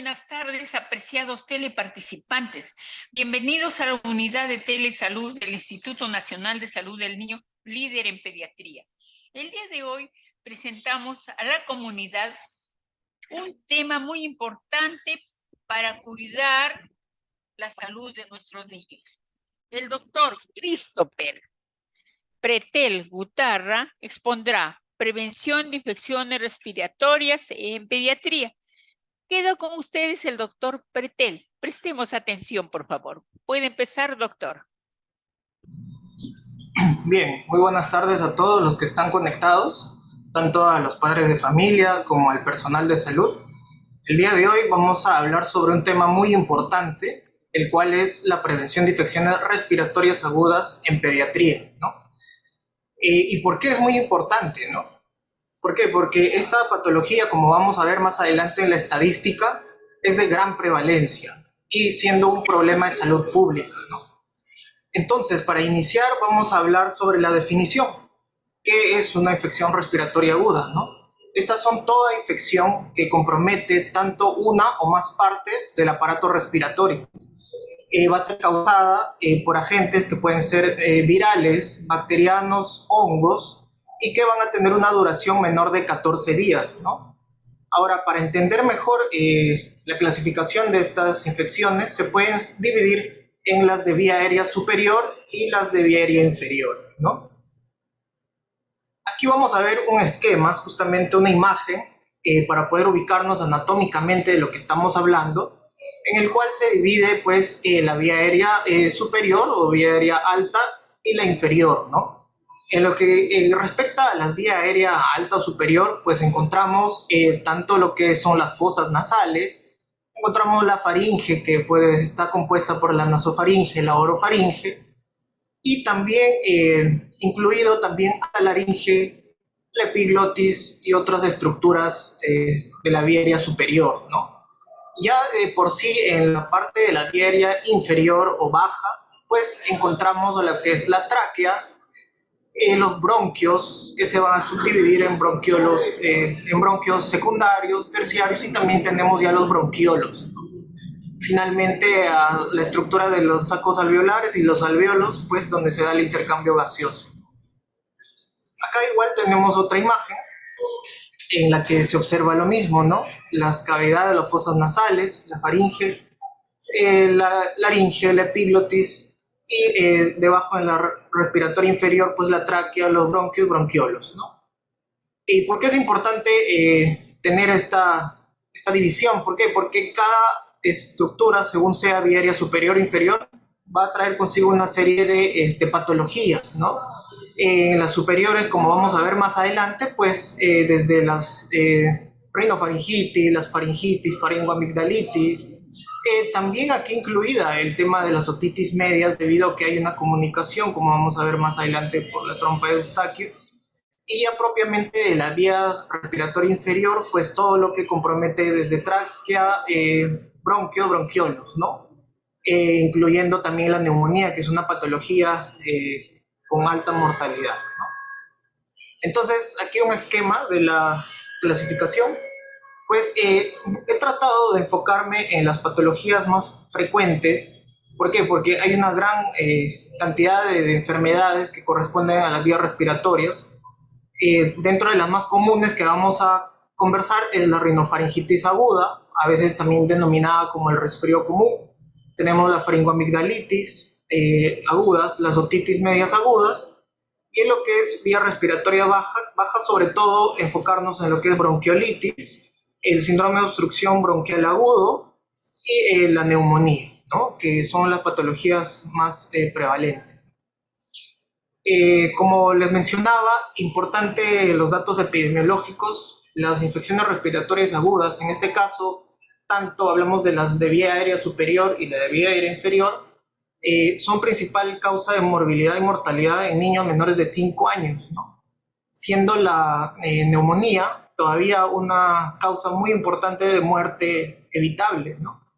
buenas tardes, apreciados teleparticipantes. Bienvenidos a la unidad de telesalud del Instituto Nacional de Salud del Niño, líder en pediatría. El día de hoy presentamos a la comunidad un tema muy importante para cuidar la salud de nuestros niños. El doctor Christopher Pretel Gutarra expondrá prevención de infecciones respiratorias en pediatría. Queda con ustedes el doctor Pretel. Prestemos atención, por favor. Puede empezar, doctor. Bien, muy buenas tardes a todos los que están conectados, tanto a los padres de familia como al personal de salud. El día de hoy vamos a hablar sobre un tema muy importante, el cual es la prevención de infecciones respiratorias agudas en pediatría, ¿no? ¿Y por qué es muy importante, no? ¿Por qué? Porque esta patología, como vamos a ver más adelante en la estadística, es de gran prevalencia y siendo un problema de salud pública, ¿no? Entonces, para iniciar, vamos a hablar sobre la definición. ¿Qué es una infección respiratoria aguda, no? Estas son toda infección que compromete tanto una o más partes del aparato respiratorio. Va a ser causada por agentes que pueden ser virales, bacterianos, hongos, y que van a tener una duración menor de 14 días, ¿no? Ahora, para entender mejor la clasificación de estas infecciones, se pueden dividir en las de vía aérea superior y las de vía aérea inferior, ¿no? Aquí vamos a ver un esquema, justamente una imagen, para poder ubicarnos anatómicamente de lo que estamos hablando, en el cual se divide pues la vía aérea superior o vía aérea alta y la inferior, ¿no? En lo que respecta a la vía aérea alta o superior, pues encontramos tanto lo que son las fosas nasales, encontramos la faringe, que está compuesta por la nasofaringe, la orofaringe, y también incluido también la laringe, la epiglotis y otras estructuras de la vía aérea superior, ¿no? Ya por sí en la parte de la vía aérea inferior o baja, pues encontramos lo que es la tráquea, los bronquios, que se van a subdividir en bronquios secundarios, terciarios, y también tenemos ya los bronquiolos, ¿no? Finalmente, a la estructura de los sacos alveolares y los alvéolos, pues donde se da el intercambio gaseoso. Acá igual tenemos otra imagen en la que se observa lo mismo, ¿no? Las cavidades, las fosas nasales, la faringe, la laringe, la epiglotis, y debajo en la respiratoria inferior, pues la tráquea, los bronquios, bronquiolos, ¿no? ¿Y por qué es importante tener esta división? ¿Por qué? Porque cada estructura, según sea vía aérea superior o inferior, va a traer consigo una serie de patologías, ¿no? En las superiores, como vamos a ver más adelante, pues desde las rinofaringitis, las faringitis, faringoamigdalitis, también aquí incluida el tema de las otitis medias, debido a que hay una comunicación, como vamos a ver más adelante, por la trompa de Eustaquio. Y ya propiamente de la vía respiratoria inferior, pues todo lo que compromete desde tráquea, bronquios, bronquiolos, ¿no? Incluyendo también la neumonía, que es una patología con alta mortalidad, ¿no? Entonces, aquí un esquema de la clasificación. Pues he tratado de enfocarme en las patologías más frecuentes. ¿Por qué? Porque hay una gran cantidad de enfermedades que corresponden a las vías respiratorias. Dentro de las más comunes que vamos a conversar es la rinofaringitis aguda, a veces también denominada como el resfrío común. Tenemos la faringoamigdalitis agudas, las otitis medias agudas, y en lo que es vía respiratoria baja sobre todo enfocarnos en lo que es bronquiolitis, el síndrome de obstrucción bronquial agudo y la neumonía, ¿no? Que son las patologías más prevalentes. Como les mencionaba, importante los datos epidemiológicos, las infecciones respiratorias agudas, en este caso, tanto hablamos de las de vía aérea superior y la de vía aérea inferior, son principal causa de morbilidad y mortalidad en niños menores de 5 años, ¿no? Siendo la neumonía todavía una causa muy importante de muerte evitable, ¿no?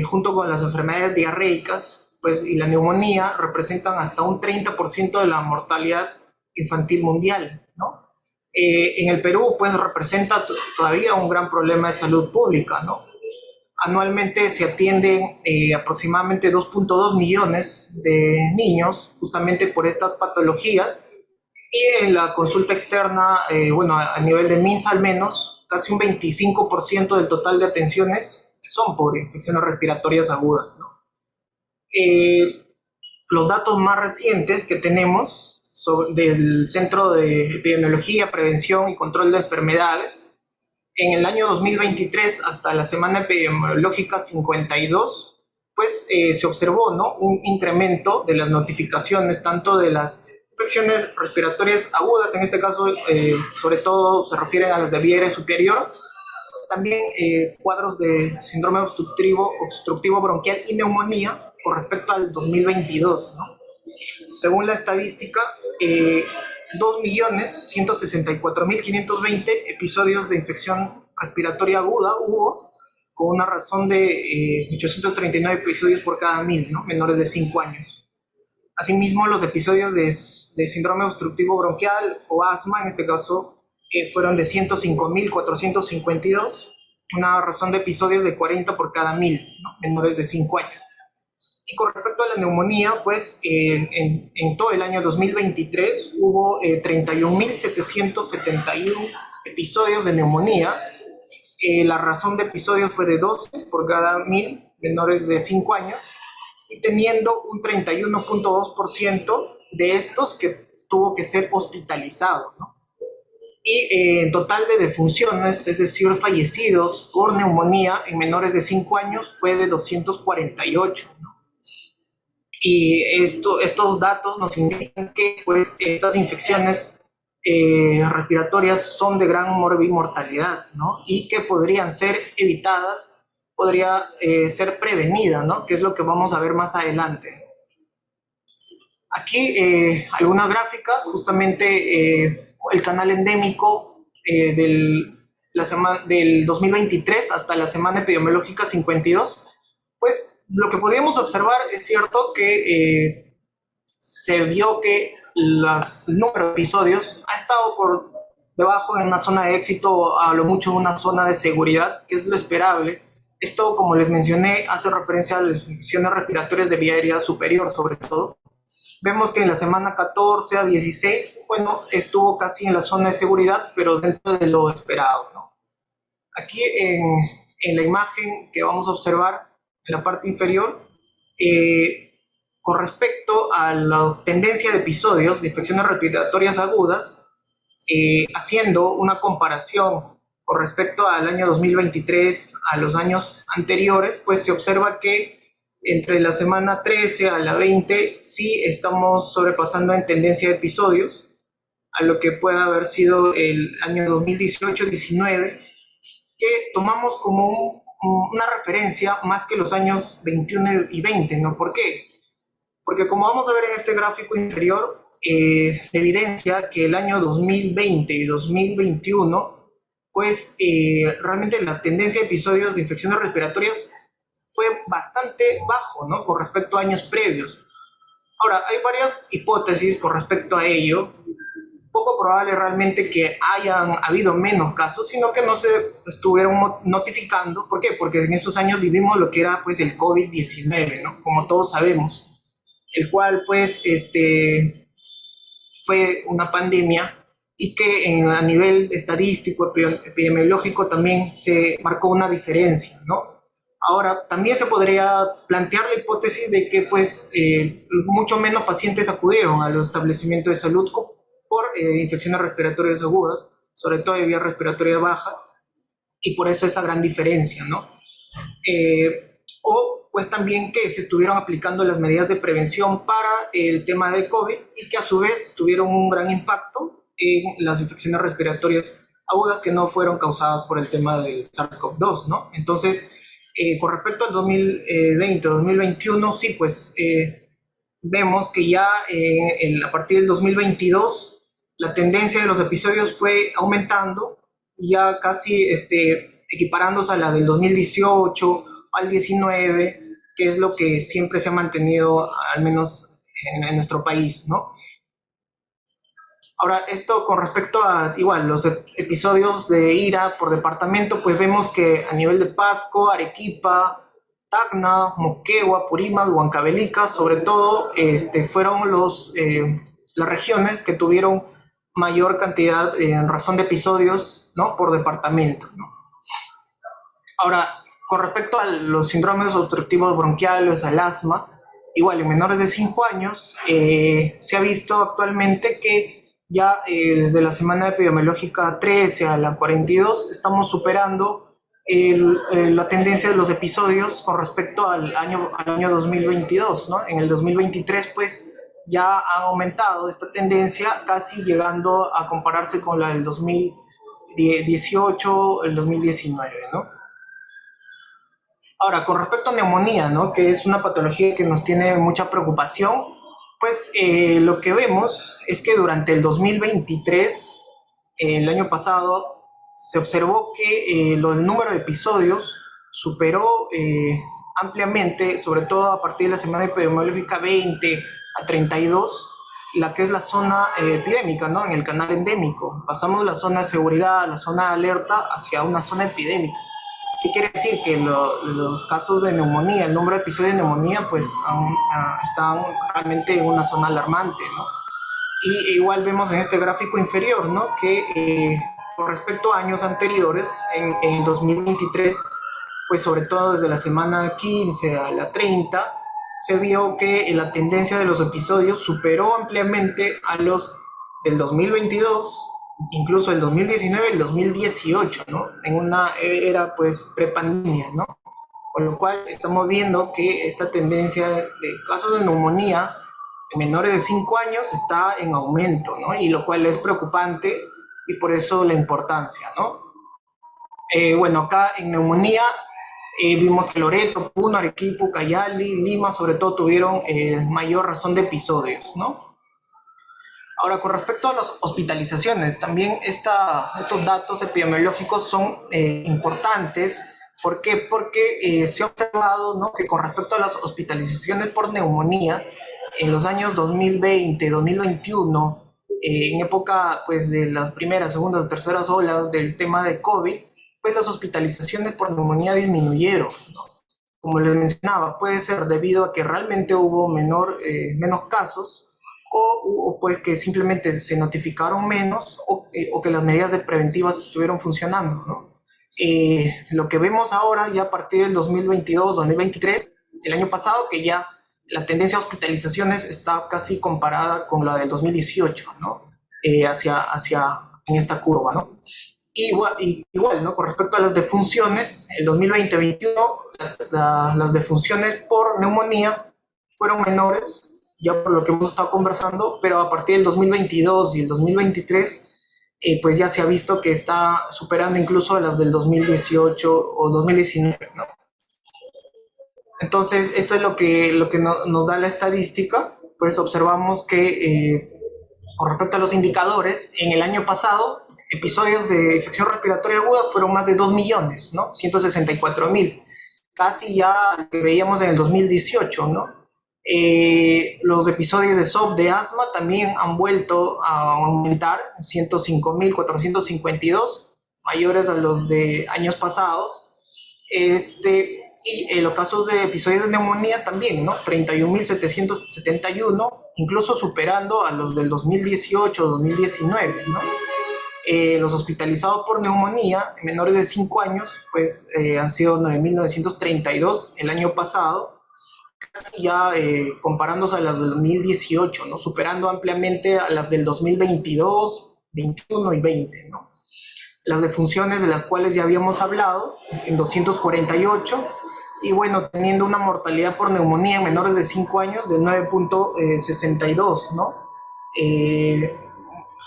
Junto con las enfermedades diarreicas, pues, y la neumonía representan hasta un 30% de la mortalidad infantil mundial, ¿no? En el Perú, pues, representa todavía un gran problema de salud pública, ¿no? Anualmente se atienden aproximadamente 2.2 millones de niños justamente por estas patologías. Y en la consulta externa, bueno, a nivel de MINSA al menos, casi un 25% del total de atenciones son por infecciones respiratorias agudas, ¿no? Eh, los datos más recientes que tenemos del Centro de Epidemiología, Prevención y Control de Enfermedades, en el año 2023 hasta la semana epidemiológica 52, pues se observó, ¿no?, un incremento de las notificaciones, tanto de las infecciones respiratorias agudas, en este caso sobre todo se refieren a las de vía aérea superior, también cuadros de síndrome obstructivo bronquial y neumonía con respecto al 2022, ¿no? Según la estadística, 2.164.520 episodios de infección respiratoria aguda hubo, con una razón de 839 episodios por cada 1.000, ¿no?, menores de 5 años. Asimismo, los episodios de síndrome obstructivo bronquial o asma, en este caso, fueron de 105.452, una razón de episodios de 40 por cada 1.000, ¿no?, menores de 5 años. Y con respecto a la neumonía, pues en todo el año 2023 hubo 31.771 episodios de neumonía. La razón de episodio fue de 12 por cada 1.000 menores de 5 años, y teniendo un 31.2% de estos que tuvo que ser hospitalizado, ¿no? Y en total de defunciones, es decir, fallecidos por neumonía en menores de 5 años, fue de 248, ¿no? Y estos datos nos indican que pues, estas infecciones respiratorias son de gran mortalidad, ¿no?, y que podrían ser evitadas, podría ser prevenida, ¿no?, que es lo que vamos a ver más adelante. Aquí algunas gráficas, justamente el canal endémico del 2023 hasta la semana epidemiológica 52, pues lo que podríamos observar es cierto que se vio que el número de episodios ha estado por debajo de una zona de éxito, a lo mucho una zona de seguridad, que es lo esperable. Esto, como les mencioné, hace referencia a las infecciones respiratorias de vía aérea superior, sobre todo. Vemos que en la semana 14 a 16, bueno, estuvo casi en la zona de seguridad, pero dentro de lo esperado, ¿no? Aquí en la imagen que vamos a observar en la parte inferior, con respecto a la tendencia de episodios de infecciones respiratorias agudas, haciendo una comparación con respecto al año 2023 a los años anteriores, pues se observa que entre la semana 13 a la 20 sí estamos sobrepasando en tendencia de episodios a lo que pueda haber sido el año 2018-19, que tomamos como una referencia más que los años 21 y 20, ¿no? ¿Por qué? Porque como vamos a ver en este gráfico inferior, se evidencia que el año 2020 y 2021, pues realmente la tendencia de episodios de infecciones respiratorias fue bastante bajo, ¿no?, con respecto a años previos. Ahora, hay varias hipótesis con respecto a ello. Poco probable realmente que hayan habido menos casos, sino que no se estuvieron notificando. ¿Por qué? Porque en esos años vivimos lo que era pues el COVID-19, ¿no?, como todos sabemos, el cual pues fue una pandemia y que a nivel estadístico, epidemiológico también se marcó una diferencia, ¿no? Ahora, también se podría plantear la hipótesis de que pues mucho menos pacientes acudieron a los establecimientos de salud por infecciones respiratorias agudas, sobre todo de vías respiratorias bajas, y por eso esa gran diferencia, ¿no? O pues también que se estuvieron aplicando las medidas de prevención para el tema del COVID y que a su vez tuvieron un gran impacto en las infecciones respiratorias agudas que no fueron causadas por el tema del SARS-CoV-2, ¿no? Entonces, con respecto al 2020-2021, sí, pues vemos que ya a partir del 2022 la tendencia de los episodios fue aumentando, ya casi equiparándose a la del 2018 al 19, que es lo que siempre se ha mantenido, al menos en nuestro país, ¿no? Ahora, esto con respecto a, igual, los episodios de ira por departamento, pues vemos que a nivel de Pasco, Arequipa, Tacna, Moquegua, Purímac, Huancavelica, sobre todo, fueron las regiones que tuvieron mayor cantidad en razón de episodios, ¿no? Por departamento, ¿no? Ahora, con respecto a los síndromes obstructivos bronquiales, al asma, igual en menores de 5 años, se ha visto actualmente que ya desde la semana epidemiológica 13 a la 42 estamos superando la tendencia de los episodios con respecto al año 2022, ¿no? En el 2023, pues, ya ha aumentado esta tendencia, casi llegando a compararse con la del 2018, el 2019, ¿no? Ahora, con respecto a neumonía, ¿no? Que es una patología que nos tiene mucha preocupación, pues lo que vemos es que durante el 2023, el año pasado, se observó que el número de episodios superó ampliamente, sobre todo a partir de la semana epidemiológica 20 a 32, la que es la zona epidémica, ¿no? En el canal endémico. Pasamos de la zona de seguridad, la zona de alerta, hacia una zona epidémica. ¿Qué quiere decir? Que los casos de neumonía, el número de episodios de neumonía, pues aún están realmente en una zona alarmante, ¿no? Y igual vemos en este gráfico inferior, ¿no? Que con respecto a años anteriores, en 2023, pues sobre todo desde la semana 15 a la 30, se vio que la tendencia de los episodios superó ampliamente a los del 2022, incluso el 2019 y el 2018, ¿no? En una era pues prepandemia, ¿no? Con lo cual estamos viendo que esta tendencia de casos de neumonía en menores de 5 años está en aumento, ¿no? Y lo cual es preocupante y por eso la importancia, ¿no? Bueno, acá en neumonía vimos que Loreto, Puno, Arequipa, Cayali, Lima, sobre todo tuvieron mayor razón de episodios, ¿no? Ahora, con respecto a las hospitalizaciones, también estos datos epidemiológicos son importantes. ¿Por qué? Porque se ha observado, ¿no? Que con respecto a las hospitalizaciones por neumonía, en los años 2020, 2021, en época pues, de las primeras, segundas, terceras olas del tema de COVID, pues las hospitalizaciones por neumonía disminuyeron, ¿no? Como les mencionaba, puede ser debido a que realmente hubo menos casos o pues que simplemente se notificaron menos o que las medidas de preventivas estuvieron funcionando, ¿no? Lo que vemos ahora ya a partir del 2022, 2023, el año pasado, que ya la tendencia a hospitalizaciones está casi comparada con la del 2018, ¿no? En esta curva, ¿no? Igual, ¿no? Con respecto a las defunciones, el 2020-2021, las defunciones por neumonía fueron menores, ya por lo que hemos estado conversando, pero a partir del 2022 y el 2023, pues ya se ha visto que está superando incluso a las del 2018 o 2019, ¿no? Entonces, esto es lo que nos da la estadística, pues observamos que con respecto a los indicadores, en el año pasado, episodios de infección respiratoria aguda fueron más de 2 millones, ¿no? 164,000, casi ya lo que veíamos en el 2018, ¿no? Los episodios de SOP de asma también han vuelto a aumentar, 105,452, mayores a los de años pasados. Y los casos de episodios de neumonía también, ¿no? 31,771, incluso superando a los del 2018 o 2019, ¿no? Los hospitalizados por neumonía menores de 5 años, pues han sido 9,932 el año pasado, casi ya comparándose a las del 2018, ¿no? Superando ampliamente a las del 2022, 21 y 20, ¿no? Las defunciones de las cuales ya habíamos hablado, en 248, y bueno, teniendo una mortalidad por neumonía en menores de 5 años de 9,62, ¿no?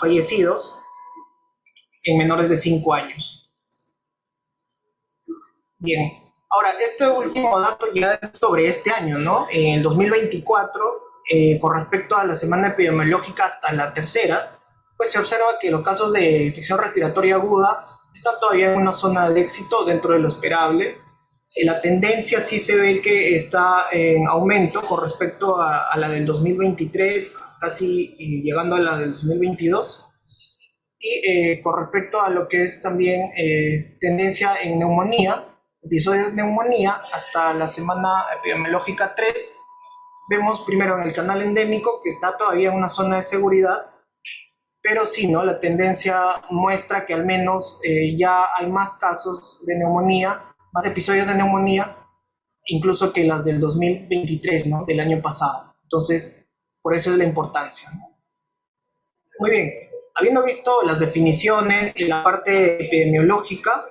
Fallecidos en menores de 5 años. Bien, ahora, este último dato ya es sobre este año, ¿no? En el 2024, con respecto a la semana epidemiológica hasta la tercera, pues se observa que los casos de infección respiratoria aguda están todavía en una zona de éxito dentro de lo esperable. La tendencia sí se ve que está en aumento con respecto a la del 2023, casi llegando a la del 2022. Y con respecto a lo que es también tendencia en neumonía, episodios de neumonía, hasta la semana epidemiológica 3, vemos primero en el canal endémico que está todavía en una zona de seguridad, pero sí, ¿no? La tendencia muestra que al menos ya hay más casos de neumonía, más episodios de neumonía, incluso que las del 2023, ¿no? Del año pasado. Entonces, por eso es la importancia, ¿no? Muy bien, habiendo visto las definiciones y la parte epidemiológica,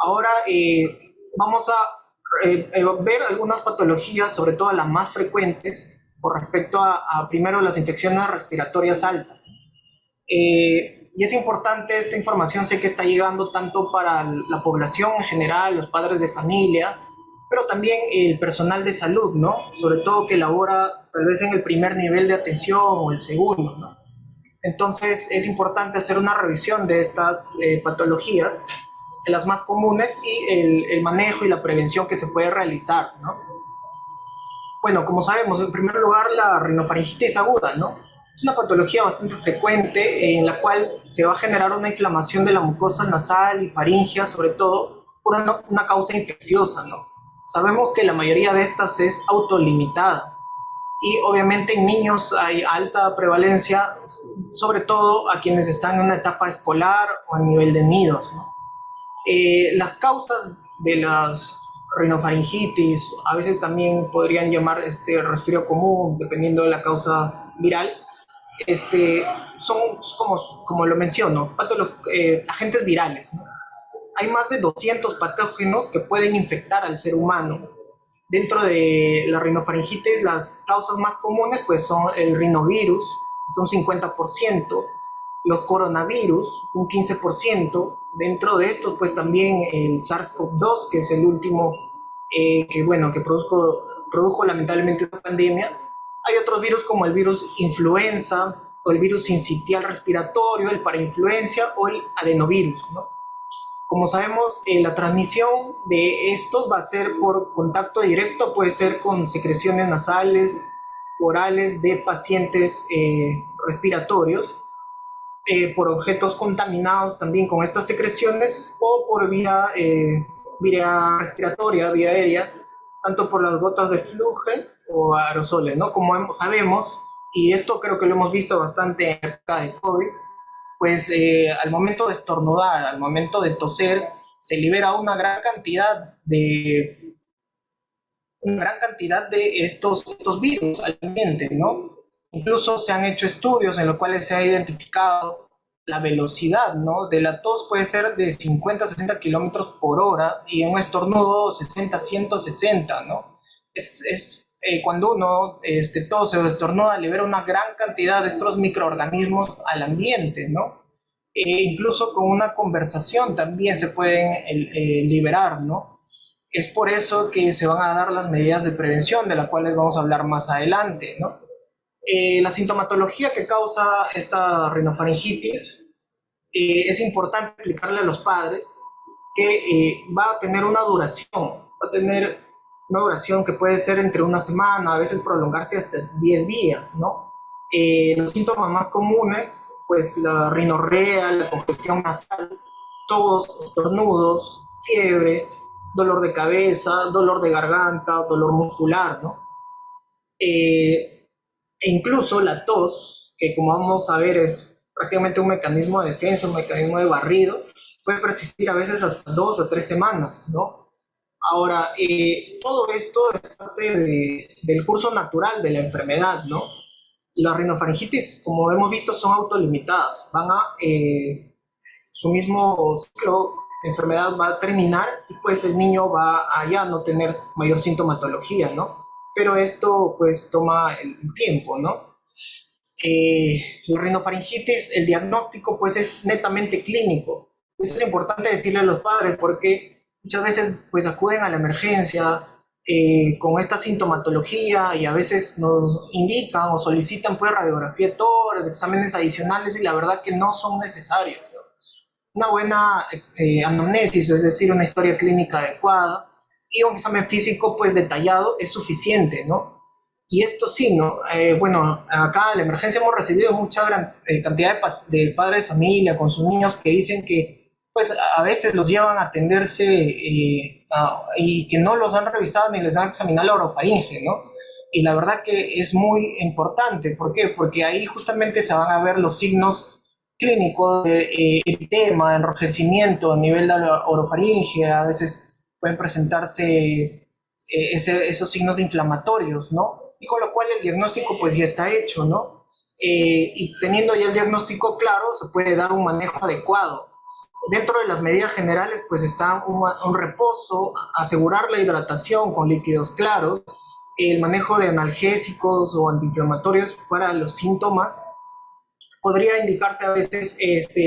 ahora vamos a ver algunas patologías, sobre todo las más frecuentes, con respecto a primero las infecciones respiratorias altas. Y es importante esta información, sé que está llegando tanto para la población en general, los padres de familia, pero también el personal de salud, ¿no? Sobre todo que labora tal vez en el primer nivel de atención o el segundo, ¿no? Entonces es importante hacer una revisión de estas patologías, de las más comunes, y el manejo y la prevención que se puede realizar, ¿no? Bueno, como sabemos, en primer lugar, la rinofaringitis aguda, ¿no? Es una patología bastante frecuente en la cual se va a generar una inflamación de la mucosa nasal y faringea, sobre todo por una causa infecciosa, ¿no? Sabemos que la mayoría de estas es autolimitada y obviamente en niños hay alta prevalencia, sobre todo a quienes están en una etapa escolar o a nivel de nidos, ¿no? Las causas de las rinofaringitis, a veces también podrían llamar resfrío común, dependiendo de la causa viral, son como lo menciono, agentes virales, ¿no? Hay más de 200 patógenos que pueden infectar al ser humano. Dentro de la rinofaringitis, las causas más comunes pues, son el rinovirus, hasta un 50%, los coronavirus, un 15%. Dentro de estos, pues también el SARS-CoV-2, que es el último que produjo lamentablemente esta pandemia. Hay otros virus como el virus influenza o el virus sincitial respiratorio, el parainfluencia o el adenovirus, ¿no? Como sabemos, la transmisión de estos va a ser por contacto directo, puede ser con secreciones nasales, orales de pacientes respiratorios, por objetos contaminados también con estas secreciones o por vía respiratoria, vía aérea, tanto por las gotas de flujo o aerosoles, ¿no? Como sabemos, y esto creo que lo hemos visto bastante en la época de COVID, pues al momento de estornudar, al momento de toser, se libera una gran cantidad de estos virus al ambiente, ¿no? Incluso se han hecho estudios en los cuales se ha identificado la velocidad, ¿no? De la tos puede ser de 50 a 60 kilómetros por hora y en un estornudo 60 a 160, ¿no? Cuando uno tose o estornuda, libera una gran cantidad de estos microorganismos al ambiente, ¿no? Incluso con una conversación también se pueden liberar, ¿no? Es por eso que se van a dar las medidas de prevención, de las cuales vamos a hablar más adelante, ¿no? La sintomatología que causa esta rinofaringitis, es importante explicarle a los padres que va a tener una duración que puede ser entre una semana, a veces prolongarse hasta 10 días, ¿no? Los síntomas más comunes, pues la rinorrea, la congestión nasal, tos, estornudos, fiebre, dolor de cabeza, dolor de garganta, dolor muscular, ¿no? E incluso la tos, que como vamos a ver es prácticamente un mecanismo de defensa, un mecanismo de barrido, puede persistir a veces hasta 2 o 3 semanas, ¿no? Ahora, todo esto es parte del curso natural de la enfermedad, ¿no? Las rinofaringitis, como hemos visto, son autolimitadas, su mismo ciclo de enfermedad va a terminar y pues el niño va a ya no tener mayor sintomatología, ¿no? Pero esto pues toma el tiempo, ¿no? La rinofaringitis, el diagnóstico pues es netamente clínico. Esto es importante decirle a los padres porque muchas veces pues acuden a la emergencia con esta sintomatología y a veces nos indican o solicitan pues radiografía de tórax, exámenes adicionales y la verdad que no son necesarios, ¿no? Una buena anamnesis, es decir, una historia clínica adecuada y un examen físico pues detallado es suficiente, ¿no? Y esto sí, ¿no? Bueno, acá en la emergencia hemos recibido mucha gran cantidad de padres de familia con sus niños que dicen que pues a veces los llevan a atenderse y que no los han revisado ni les han examinado la orofaringe, ¿no? Y la verdad que es muy importante. ¿Por qué? Porque ahí justamente se van a ver los signos clínicos de eritema, enrojecimiento a nivel de la orofaringe, a veces pueden presentarse esos signos inflamatorios, ¿no? Y con lo cual el diagnóstico pues ya está hecho, ¿no? Y teniendo ya el diagnóstico claro, se puede dar un manejo adecuado. Dentro de las medidas generales pues está un reposo, asegurar la hidratación con líquidos claros, el manejo de analgésicos o antiinflamatorios para los síntomas. Podría indicarse a veces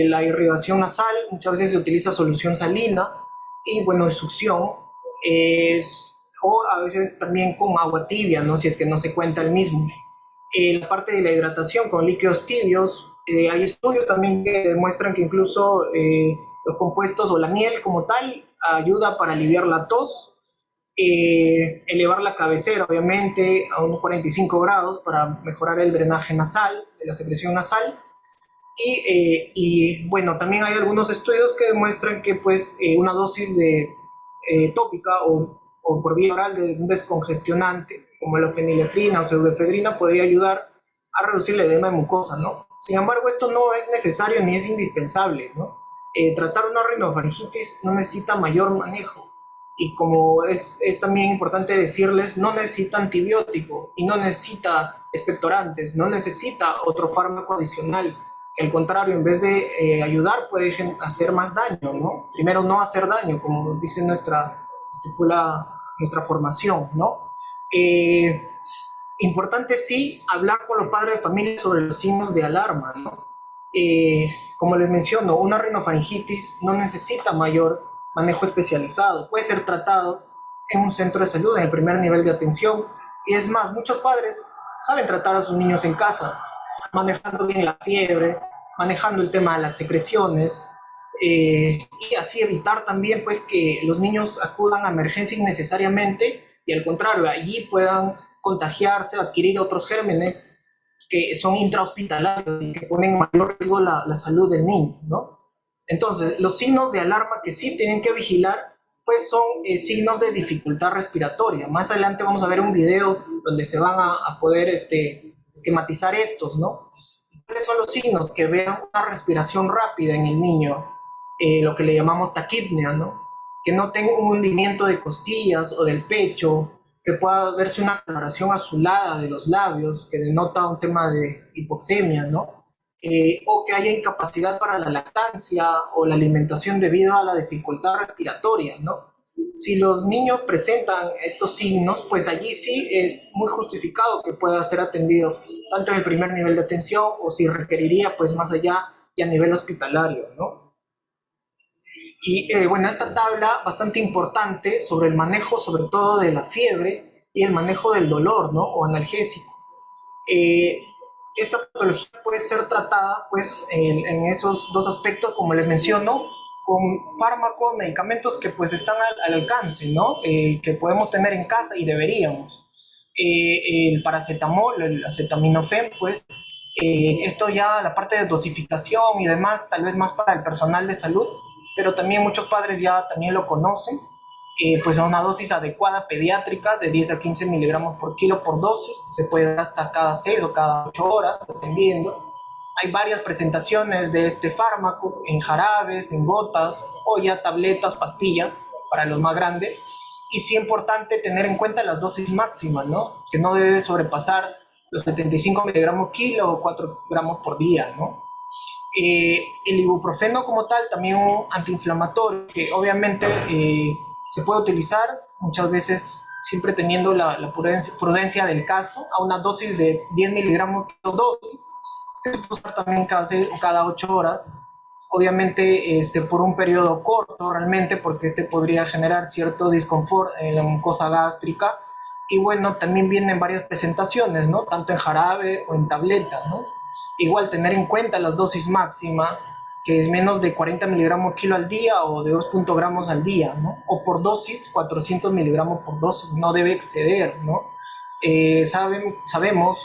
la irrigación nasal, muchas veces se utiliza solución salina y bueno, succión, o a veces también con agua tibia, ¿no? Si es que no se cuenta el mismo. La parte de la hidratación con líquidos tibios, hay estudios también que demuestran que incluso los compuestos o la miel como tal ayuda para aliviar la tos, elevar la cabecera obviamente a unos 45 grados para mejorar el drenaje nasal, la secreción nasal. Bueno, también hay algunos estudios que demuestran que pues una dosis de tópica o por vía oral de un descongestionante como la fenilefrina o pseudoefedrina podría ayudar a reducir el edema de mucosa, ¿no? Sin embargo, esto no es necesario ni es indispensable, ¿no? Tratar una rinofaringitis no necesita mayor manejo y como es también importante decirles, no necesita antibiótico y no necesita expectorantes, no necesita otro fármaco adicional, que al contrario, en vez de ayudar, puede hacer más daño, ¿no? Primero, no hacer daño, como dice estipula nuestra formación, ¿no? Importante sí hablar con los padres de familia sobre los signos de alarma, ¿no? Como les menciono, una rinofaringitis no necesita mayor manejo especializado, puede ser tratado en un centro de salud en el primer nivel de atención y es más, muchos padres saben tratar a sus niños en casa, manejando bien la fiebre, manejando el tema de las secreciones, y así evitar también pues que los niños acudan a emergencia innecesariamente y al contrario, allí puedan contagiarse, adquirir otros gérmenes que son intrahospitalarios y que ponen en mayor riesgo la salud del niño, ¿no? Entonces, los signos de alarma que sí tienen que vigilar, pues son signos de dificultad respiratoria. Más adelante vamos a ver un video donde se van a poder esquematizar estos, ¿no? ¿Cuáles son los signos? Que vean una respiración rápida en el niño, lo que le llamamos taquipnea, ¿no? Que no tenga un hundimiento de costillas o del pecho, que pueda verse una coloración azulada de los labios, que denota un tema de hipoxemia, ¿no? O que haya incapacidad para la lactancia o la alimentación debido a la dificultad respiratoria, ¿no? Si los niños presentan estos signos, pues allí sí es muy justificado que pueda ser atendido tanto en el primer nivel de atención o si requeriría pues más allá y a nivel hospitalario, ¿no? Y bueno, esta tabla bastante importante sobre el manejo sobre todo de la fiebre y el manejo del dolor, ¿no? O analgésicos. Eh, Esta patología puede ser tratada pues en esos dos aspectos, como les menciono, con fármacos, medicamentos que pues están al alcance, ¿no? Que podemos tener en casa y deberíamos. El paracetamol, el acetaminofén, pues esto ya la parte de dosificación y demás, tal vez más para el personal de salud, pero también muchos padres ya también lo conocen, pues a una dosis adecuada pediátrica de 10 a 15 miligramos por kilo por dosis, se puede dar hasta cada 6 o cada 8 horas, dependiendo. Hay varias presentaciones de este fármaco en jarabes, en gotas o ya tabletas, pastillas para los más grandes. Y sí es importante tener en cuenta las dosis máximas, ¿no? Que no debe sobrepasar los 75 miligramos kilo o 4 gramos por día, ¿no? El ibuprofeno como tal, también un antiinflamatorio que obviamente se puede utilizar muchas veces siempre teniendo la prudencia del caso a una dosis de 10 miligramos por dosis, que se puede usar también cada 8 horas, obviamente por un periodo corto realmente, porque podría generar cierto disconfort en la mucosa gástrica. Y bueno, también vienen varias presentaciones, ¿no? Tanto en jarabe o en tableta, ¿no? Igual tener en cuenta las dosis máxima, que es menos de 40 miligramos kilo al día o de 2 gramos al día, ¿no? O por dosis, 400 miligramos por dosis, no debe exceder, ¿no? Sabemos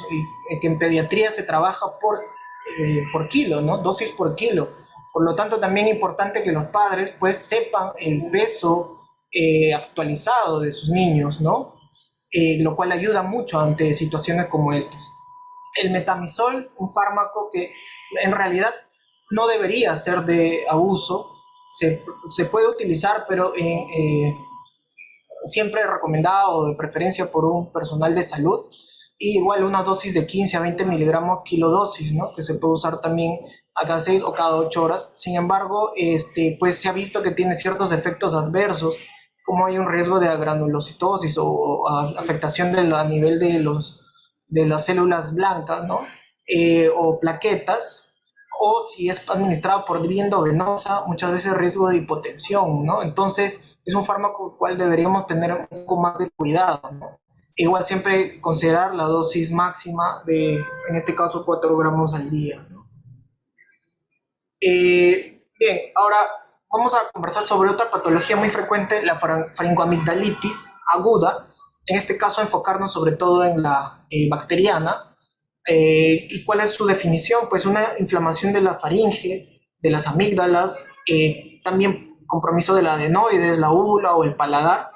que en pediatría se trabaja por kilo, ¿no? Dosis por kilo. Por lo tanto, también es importante que los padres pues sepan el peso actualizado de sus niños, ¿no? Lo cual ayuda mucho ante situaciones como estas. El metamizol, un fármaco que en realidad no debería ser de abuso, se puede utilizar, pero siempre recomendado de preferencia por un personal de salud, y igual una dosis de 15 a 20 miligramos kilodosis, ¿no? Que se puede usar también a cada 6 o cada 8 horas. Sin embargo, pues se ha visto que tiene ciertos efectos adversos, como hay un riesgo de granulocitosis o afectación a nivel de las células blancas, ¿no? O plaquetas, o si es administrado por vía endovenosa, muchas veces riesgo de hipotensión, ¿no? Entonces, es un fármaco el cual deberíamos tener un poco más de cuidado, ¿no? Igual siempre considerar la dosis máxima de, en este caso, 4 gramos al día, ¿no? Bien, ahora vamos a conversar sobre otra patología muy frecuente, la faringoamigdalitis aguda. En este caso, enfocarnos sobre todo en la bacteriana. ¿Y cuál es su definición? Pues una inflamación de la faringe, de las amígdalas, también compromiso de la adenoides, la úvula o el paladar,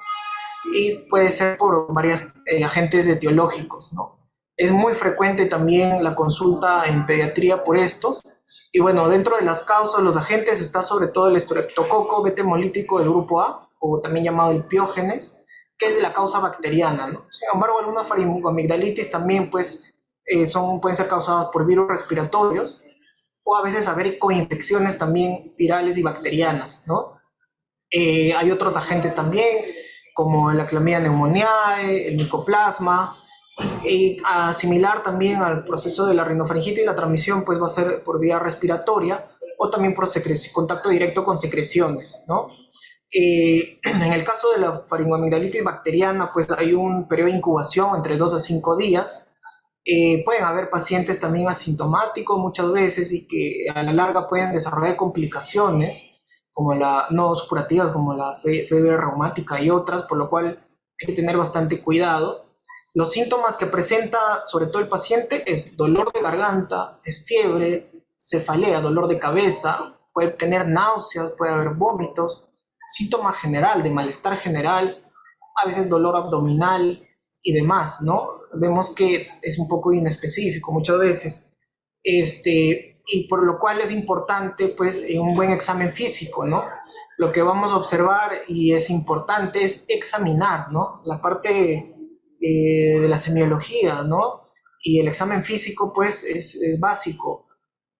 y puede ser por varios agentes etiológicos, ¿no? Es muy frecuente también la consulta en pediatría por estos. Y bueno, dentro de las causas, los agentes está sobre todo el estreptococo beta hemolítico del grupo A, o también llamado el piógenes, que es de la causa bacteriana, ¿no? Sin embargo, algunas faringoamigdalitis también pues, pueden ser causadas por virus respiratorios, o a veces haber coinfecciones también virales y bacterianas, ¿no? Hay otros agentes también, como la Clamidia pneumoniae, el micoplasma, y similar también al proceso de la rinofaringitis, la transmisión pues va a ser por vía respiratoria o también por contacto directo con secreciones, ¿no? En el caso de la faringoamigdalitis bacteriana, pues hay un periodo de incubación entre 2 a 5 días. Pueden haber pacientes también asintomáticos muchas veces y que a la larga pueden desarrollar complicaciones como no supurativas como la fiebre reumática y otras, por lo cual hay que tener bastante cuidado. Los síntomas que presenta sobre todo el paciente es dolor de garganta, es fiebre, cefalea, dolor de cabeza, puede tener náuseas, puede haber vómitos, síntoma general de malestar general, a veces dolor abdominal y demás, ¿no? Vemos que es un poco inespecífico muchas veces. Y por lo cual es importante pues un buen examen físico, ¿no? Lo que vamos a observar y es importante es examinar, ¿no? La parte de la semiología, ¿no? Y el examen físico pues es básico.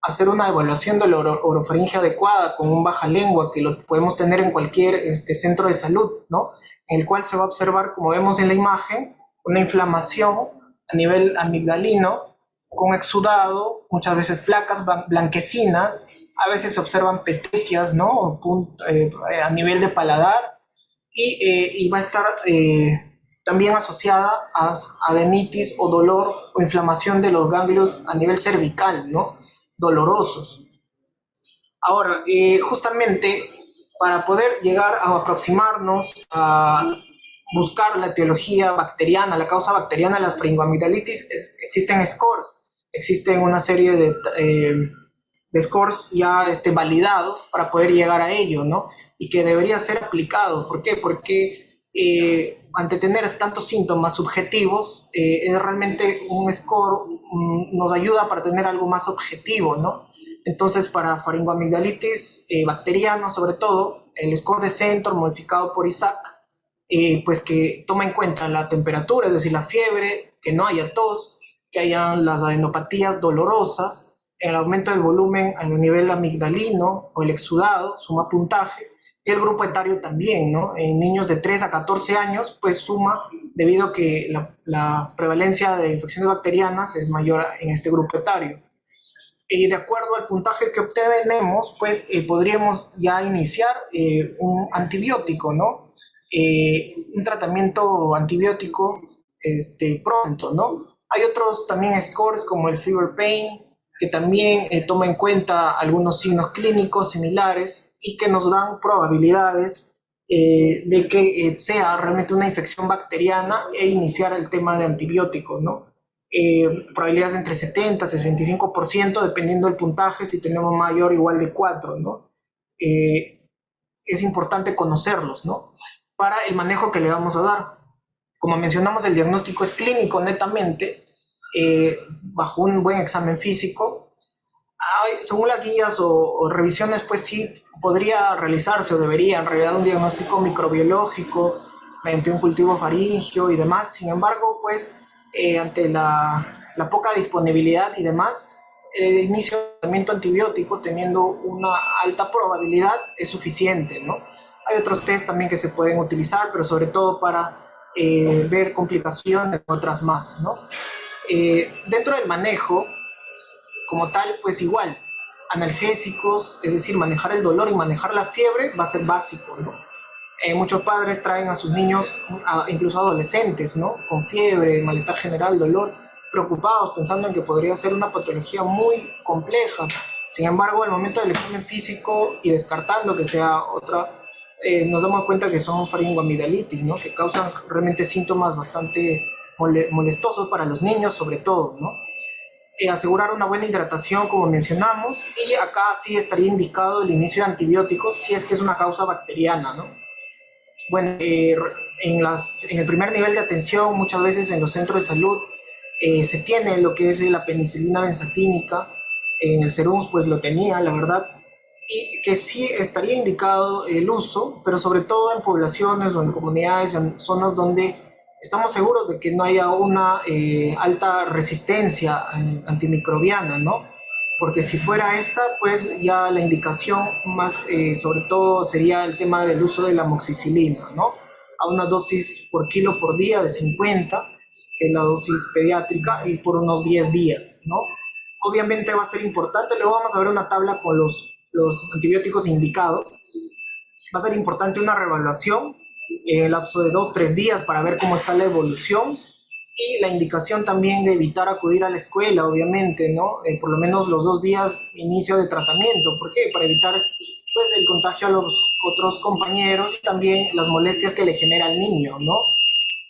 Hacer una evaluación de la orofaringe adecuada con un baja lengua que lo podemos tener en cualquier centro de salud, ¿no? En el cual se va a observar, como vemos en la imagen, una inflamación a nivel amigdalino con exudado, muchas veces placas blanquecinas, a veces se observan petequias, ¿no? A nivel de paladar y va a estar también asociada a adenitis o dolor o inflamación de los ganglios a nivel cervical, ¿no? Dolorosos. Ahora, justamente para poder llegar a aproximarnos a buscar la etiología bacteriana, la causa bacteriana de la faringoamigdalitis, existen scores, existen una serie de scores ya validados para poder llegar a ello, ¿no? Y que debería ser aplicado. ¿Por qué? Porque ante tener tantos síntomas subjetivos, es realmente un score nos ayuda para tener algo más objetivo, ¿no? Entonces, para faringoamigdalitis bacteriana, sobre todo, el score de Centor modificado por ISAC, pues que toma en cuenta la temperatura, es decir, la fiebre, que no haya tos, que hayan las adenopatías dolorosas, el aumento del volumen a nivel amigdalino o el exudado, suma puntaje, y el grupo etario también, ¿no? En niños de 3 a 14 años, pues suma debido a que la prevalencia de infecciones bacterianas es mayor en este grupo etario. Y de acuerdo al puntaje que obtenemos, pues podríamos ya iniciar un antibiótico, ¿no? Un tratamiento antibiótico pronto, ¿no? Hay otros también scores como el Fever Pain, que también toma en cuenta algunos signos clínicos similares y que nos dan probabilidades de que sea realmente una infección bacteriana e iniciar el tema de antibióticos, ¿no? Probabilidades entre 70 y 65%, dependiendo del puntaje, si tenemos mayor o igual de 4, ¿no? Es importante conocerlos, ¿no? Para el manejo que le vamos a dar. Como mencionamos, el diagnóstico es clínico netamente, bajo un buen examen físico. Según las guías o revisiones, pues sí podría realizarse o debería en realidad un diagnóstico microbiológico mediante un cultivo faríngeo y demás. Sin embargo, pues ante la poca disponibilidad y demás, el inicio de tratamiento antibiótico teniendo una alta probabilidad es suficiente, ¿no? Hay otros test también que se pueden utilizar, pero sobre todo para ver complicaciones, otras más, ¿no? Dentro del manejo, como tal, pues igual, analgésicos, es decir, manejar el dolor y manejar la fiebre va a ser básico, ¿no? Muchos padres traen a sus niños, incluso adolescentes, ¿no? Con fiebre, malestar general, dolor, preocupados, pensando en que podría ser una patología muy compleja. Sin embargo, al momento del examen físico y descartando que sea otra, nos damos cuenta que son faringoamigdalitis, ¿no? Que causan realmente síntomas bastante molestosos para los niños, sobre todo, ¿no? Asegurar una buena hidratación, como mencionamos, y acá sí estaría indicado el inicio de antibióticos si es que es una causa bacteriana, ¿no? Bueno, en el primer nivel de atención, muchas veces en los centros de salud, se tiene lo que es la penicilina benzatínica, en el SERUMS pues lo tenía, la verdad, y que sí estaría indicado el uso, pero sobre todo en poblaciones o en comunidades, en zonas donde estamos seguros de que no haya una alta resistencia antimicrobiana, ¿no? Porque si fuera esta, pues ya la indicación más, sobre todo, sería el tema del uso de la amoxicilina, ¿no? A una dosis por kilo por día de 50, que es la dosis pediátrica, y por unos 10 días, ¿no? Obviamente va a ser importante, luego vamos a ver una tabla con los antibióticos indicados. Va a ser importante una reevaluación en el lapso de 2 o 3 días para ver cómo está la evolución y la indicación también de evitar acudir a la escuela, obviamente, ¿no? Por lo menos los 2 días de inicio de tratamiento. ¿Por qué? Para evitar pues, el contagio a los otros compañeros y también las molestias que le genera al niño, ¿no?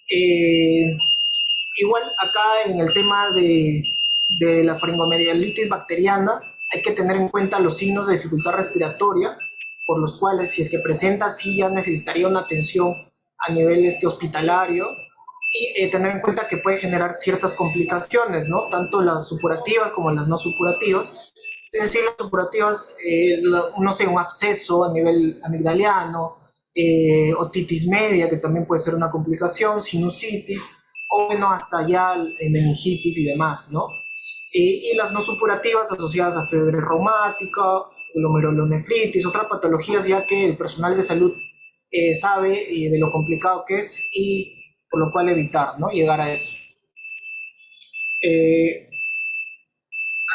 Eh, Igual acá en el tema de la faringomelitis bacteriana hay que tener en cuenta los signos de dificultad respiratoria, por los cuales si es que presenta sí ya necesitaría una atención a nivel hospitalario y tener en cuenta que puede generar ciertas complicaciones, ¿no? Tanto las supurativas como las no supurativas. Es decir, las supurativas, no sé, un absceso a nivel amigdaliano, otitis media, que también puede ser una complicación, sinusitis, o bueno, hasta ya meningitis y demás, ¿no? Y las no supurativas asociadas a fiebre reumática, glomerulonefritis, otras patologías ya que el personal de salud sabe de lo complicado que es y por lo cual evitar, ¿no? Llegar a eso. Eh,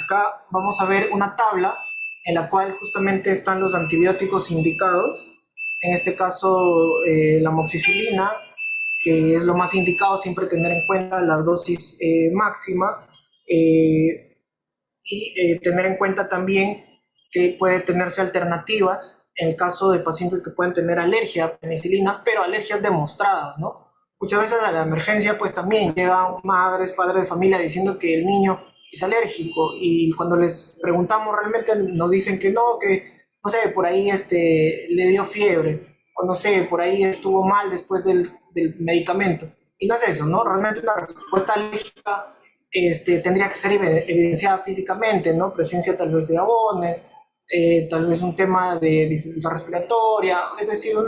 Acá vamos a ver una tabla en la cual justamente están los antibióticos indicados. En este caso, la amoxicilina, que es lo más indicado, siempre tener en cuenta la dosis máxima y tener en cuenta también que puede tenerse alternativas en el caso de pacientes que pueden tener alergia a penicilina, pero alergias demostradas, ¿no? Muchas veces a la emergencia pues también llegan madres, padres de familia diciendo que el niño es alérgico y cuando les preguntamos realmente nos dicen que no sé, por ahí le dio fiebre o no sé, por ahí estuvo mal después del medicamento. Y no es eso, ¿no? Realmente una respuesta alérgica tendría que ser evidenciada físicamente, ¿no? Presencia tal vez de abones, tal vez un tema de dificultad respiratoria, es decir, un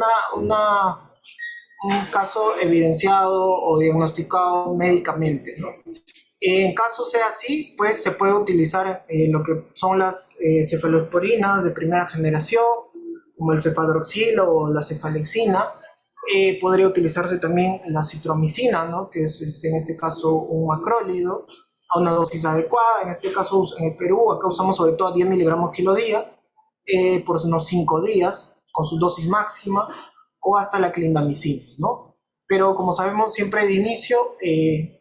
caso evidenciado o diagnosticado médicamente, ¿no? En caso sea así, pues se puede utilizar lo que son las cefalosporinas de primera generación, como el cefadroxil o la cefalexina. Podría utilizarse también la citromicina, ¿no? Que es en este caso un macrólido, a una dosis adecuada. En este caso, en el Perú, acá usamos sobre todo a 10 miligramos kilo día, por unos 5 días, con su dosis máxima, o hasta la clindamicina, ¿no? Pero como sabemos, siempre de inicio,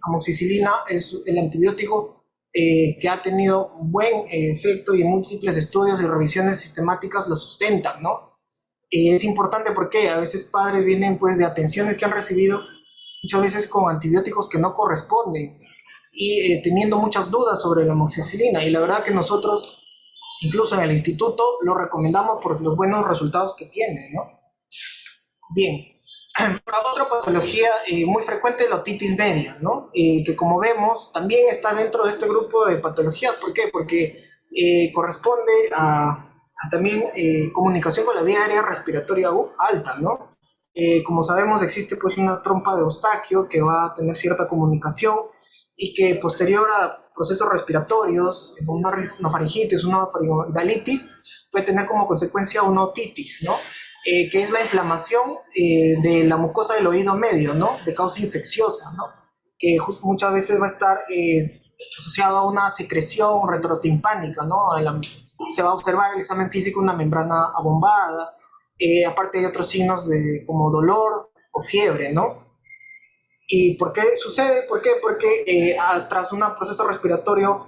amoxicilina es el antibiótico que ha tenido un buen efecto y múltiples estudios y revisiones sistemáticas lo sustentan, ¿no? Es importante porque a veces padres vienen pues de atenciones que han recibido muchas veces con antibióticos que no corresponden y teniendo muchas dudas sobre la amoxicilina. Y la verdad que nosotros, incluso en el instituto, lo recomendamos por los buenos resultados que tiene, ¿no? Bien, otra patología muy frecuente es la otitis media, ¿no? Que como vemos también está dentro de este grupo de patologías. ¿Por qué? Porque corresponde a también comunicación con la vía aérea respiratoria alta, ¿no? Como sabemos existe pues una trompa de Eustaquio que va a tener cierta comunicación y que posterior a procesos respiratorios, como una rinofaringitis, una faringocolitis, puede tener como consecuencia una otitis, ¿no? Que es la inflamación de la mucosa del oído medio, ¿no? De causa infecciosa, ¿no? Que muchas veces va a estar asociado a una secreción retrotimpánica, ¿no? Se va a observar en el examen físico una membrana abombada, aparte hay otros signos como dolor o fiebre, ¿no? ¿Y por qué sucede? ¿Por qué? Porque tras un proceso respiratorio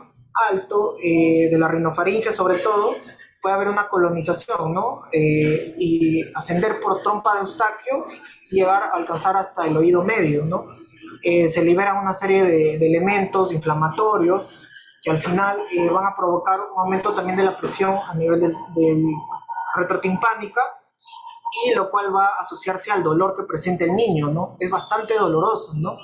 alto, de la rinofaringe sobre todo, puede haber una colonización, ¿no? Y ascender por trompa de Eustaquio y llegar a alcanzar hasta el oído medio, ¿no? Se liberan una serie de elementos inflamatorios que al final van a provocar un aumento también de la presión a nivel del retrotimpánica, y lo cual va a asociarse al dolor que presenta el niño, ¿no? Es bastante doloroso, ¿no?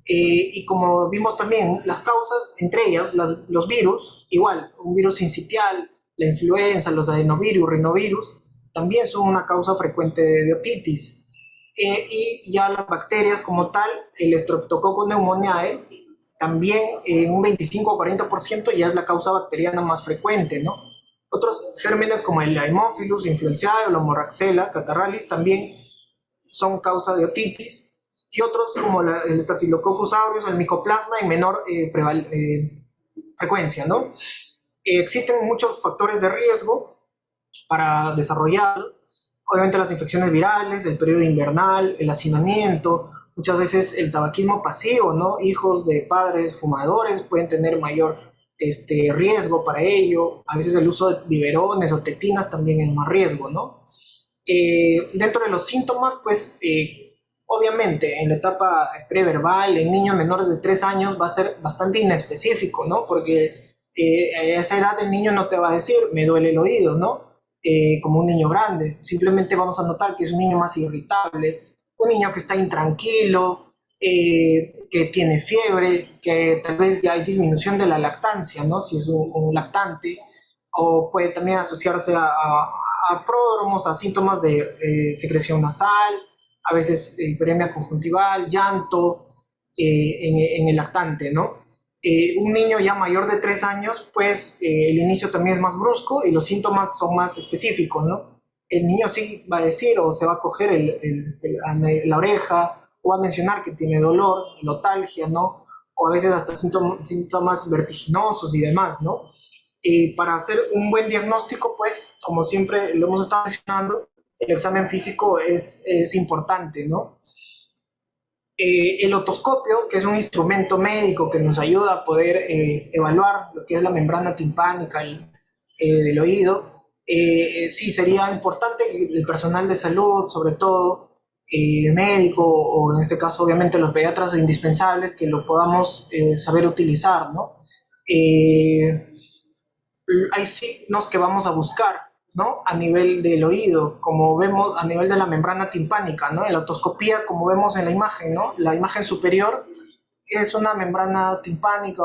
Y como vimos también, las causas, entre ellas, los virus, igual, un virus sincitial, la influenza, los adenovirus, rinovirus, también son una causa frecuente de otitis. Y ya las bacterias como tal, el Streptococcus pneumoniae, también en un 25-40% ya es la causa bacteriana más frecuente, ¿no? Otros gérmenes como el Haemophilus influenzae o la Moraxella catarrhalis también son causa de otitis, y otros como el Staphylococcus aureus o el Mycoplasma en menor frecuencia, ¿no? Existen muchos factores de riesgo para desarrollarlos. Obviamente las infecciones virales, el periodo invernal, el hacinamiento, muchas veces el tabaquismo pasivo, ¿no? Hijos de padres fumadores pueden tener mayor riesgo para ello. A veces el uso de biberones o tetinas también es más riesgo, ¿no? Dentro de los síntomas, pues obviamente en la etapa preverbal, en niños menores de 3 años va a ser bastante inespecífico, ¿no? Porque a esa edad el niño no te va a decir, me duele el oído, ¿no? Como un niño grande. Simplemente vamos a notar que es un niño más irritable, un niño que está intranquilo, que tiene fiebre, que tal vez ya hay disminución de la lactancia, ¿no? Si es un lactante, o puede también asociarse a pródromos, a síntomas de secreción nasal, a veces hiperemia conjuntival, llanto en el lactante, ¿no? Un niño ya mayor de 3 años, pues el inicio también es más brusco y los síntomas son más específicos, ¿no? El niño sí va a decir o se va a coger la oreja o va a mencionar que tiene dolor, lotalgia, ¿no? O a veces hasta síntomas vertiginosos y demás, ¿no? Para hacer un buen diagnóstico, pues, como siempre lo hemos estado mencionando, el examen físico es importante, ¿no? El otoscopio, que es un instrumento médico que nos ayuda a poder evaluar lo que es la membrana timpánica del oído, sí sería importante que el personal de salud, sobre todo médico, o en este caso obviamente los pediatras indispensables, que lo podamos saber utilizar, ¿no? Hay signos que vamos a buscar, ¿no? A nivel del oído, como vemos a nivel de la membrana timpánica, ¿no? En la otoscopía, como vemos en la imagen, ¿no? La imagen superior es una membrana timpánica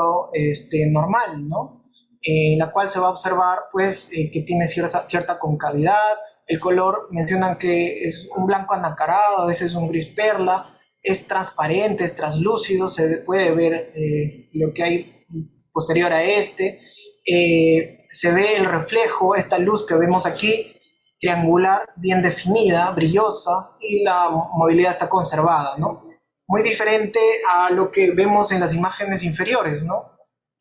normal, ¿no? En la cual se va a observar, pues, que tiene cierta concavidad. El color mencionan que es un blanco anacarado, a veces un gris perla, es transparente, es translúcido, se puede ver lo que hay posterior a se ve el reflejo, esta luz que vemos aquí, triangular, bien definida, brillosa, y la movilidad está conservada, ¿no? Muy diferente a lo que vemos en las imágenes inferiores, ¿no?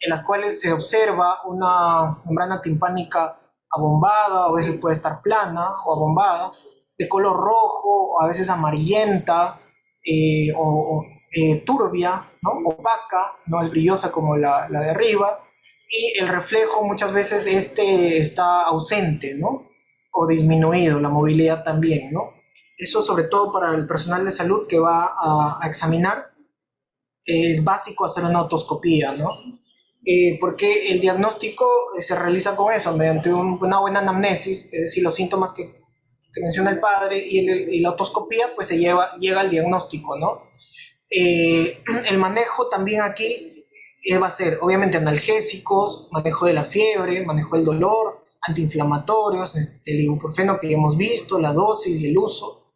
En las cuales se observa una membrana timpánica abombada, a veces puede estar plana o abombada, de color rojo, a veces amarillenta, turbia, ¿no? Opaca, no es brillosa como la de arriba, y el reflejo muchas veces está ausente, ¿no? o disminuido, la movilidad también, ¿no? Eso sobre todo para el personal de salud que va a examinar, es básico hacer una otoscopía, ¿no? Porque el diagnóstico se realiza con eso, mediante una buena anamnesis, es decir, los síntomas que menciona el padre, y la otoscopía, pues llega al diagnóstico, ¿no? El manejo también aquí va a ser, obviamente, analgésicos, manejo de la fiebre, manejo del dolor, antiinflamatorios, el ibuprofeno que ya hemos visto, la dosis y el uso,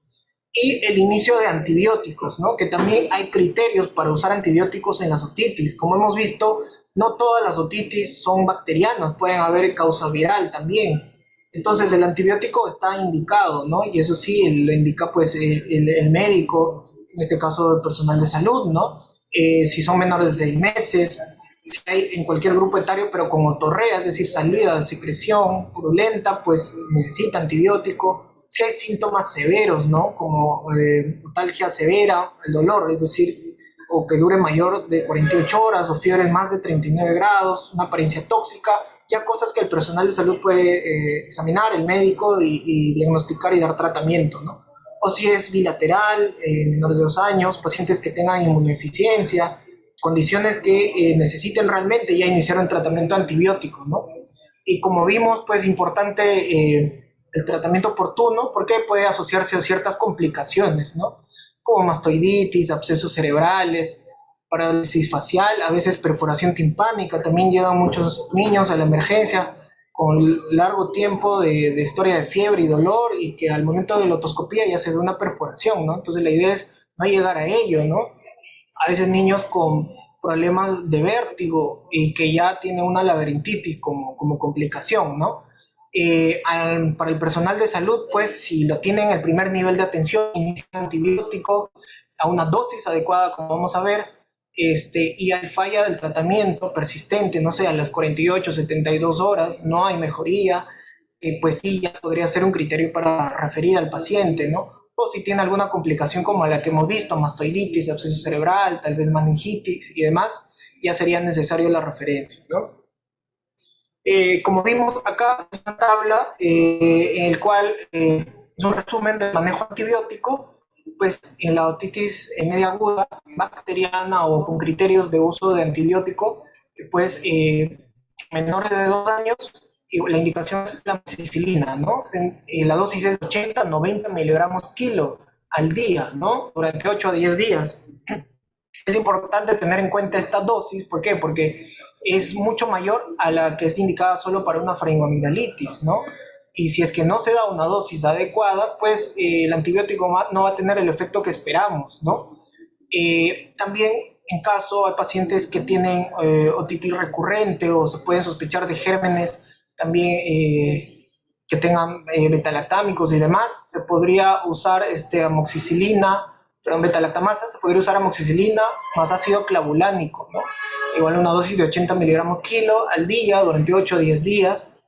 y el inicio de antibióticos, ¿no? Que también hay criterios para usar antibióticos en las otitis. Como hemos visto, no todas las otitis son bacterianas, pueden haber causa viral también. Entonces el antibiótico está indicado, ¿no? Y eso sí, lo indica pues el médico, en este caso el personal de salud, ¿no? Si son menores de 6 meses, si hay en cualquier grupo etario, pero con otorrea, es decir, salida de secreción purulenta, pues necesita antibiótico. Si hay síntomas severos, ¿no? Como otalgia severa, el dolor, es decir, o que dure mayor de 48 horas, o fiebres más de 39 grados, una apariencia tóxica, ya cosas que el personal de salud puede examinar, el médico, y diagnosticar y dar tratamiento, ¿no? O si es bilateral, menores de 2 años, pacientes que tengan inmunodeficiencia, condiciones que necesiten realmente ya iniciar un tratamiento antibiótico, ¿no? Y como vimos, pues importante el tratamiento oportuno, porque puede asociarse a ciertas complicaciones, ¿no? Como mastoiditis, abscesos cerebrales, parálisis facial, a veces perforación timpánica. También llegan muchos niños a la emergencia con largo tiempo de historia de fiebre y dolor, y que al momento de la otoscopía ya se ve una perforación, ¿no? Entonces la idea es no llegar a ello, ¿no? A veces niños con problemas de vértigo y que ya tienen una laberintitis como complicación, ¿no? Para el personal de salud, pues si lo tienen en el primer nivel de atención, inician antibiótico a una dosis adecuada, como vamos a ver, y hay falla del tratamiento persistente, no sé, a las 48, 72 horas, no hay mejoría, pues sí, ya podría ser un criterio para referir al paciente, ¿no? O si tiene alguna complicación como la que hemos visto, mastoiditis, absceso cerebral, tal vez meningitis y demás, ya sería necesario la referencia, ¿no? Como vimos acá, esta tabla, en el cual es un resumen del manejo antibiótico, pues en la otitis media aguda, bacteriana o con criterios de uso de antibiótico, pues menores de 2 años, y la indicación es la amoxicilina, ¿no? La dosis es 80, 90 miligramos kilo al día, ¿no? Durante 8 a 10 días. Es importante tener en cuenta esta dosis, ¿por qué? Porque es mucho mayor a la que es indicada solo para una faringoamigdalitis, ¿no? Y si es que no se da una dosis adecuada, pues el antibiótico no va a tener el efecto que esperamos, ¿no? También en caso hay pacientes que tienen otitis recurrente, o se pueden sospechar de gérmenes también que tengan betalactámicos y demás, se podría usar amoxicilina, perdón, betalactamasa, se podría usar amoxicilina más ácido clavulánico, ¿no? Igual una dosis de 80 miligramos kilo al día durante 8 o 10 días,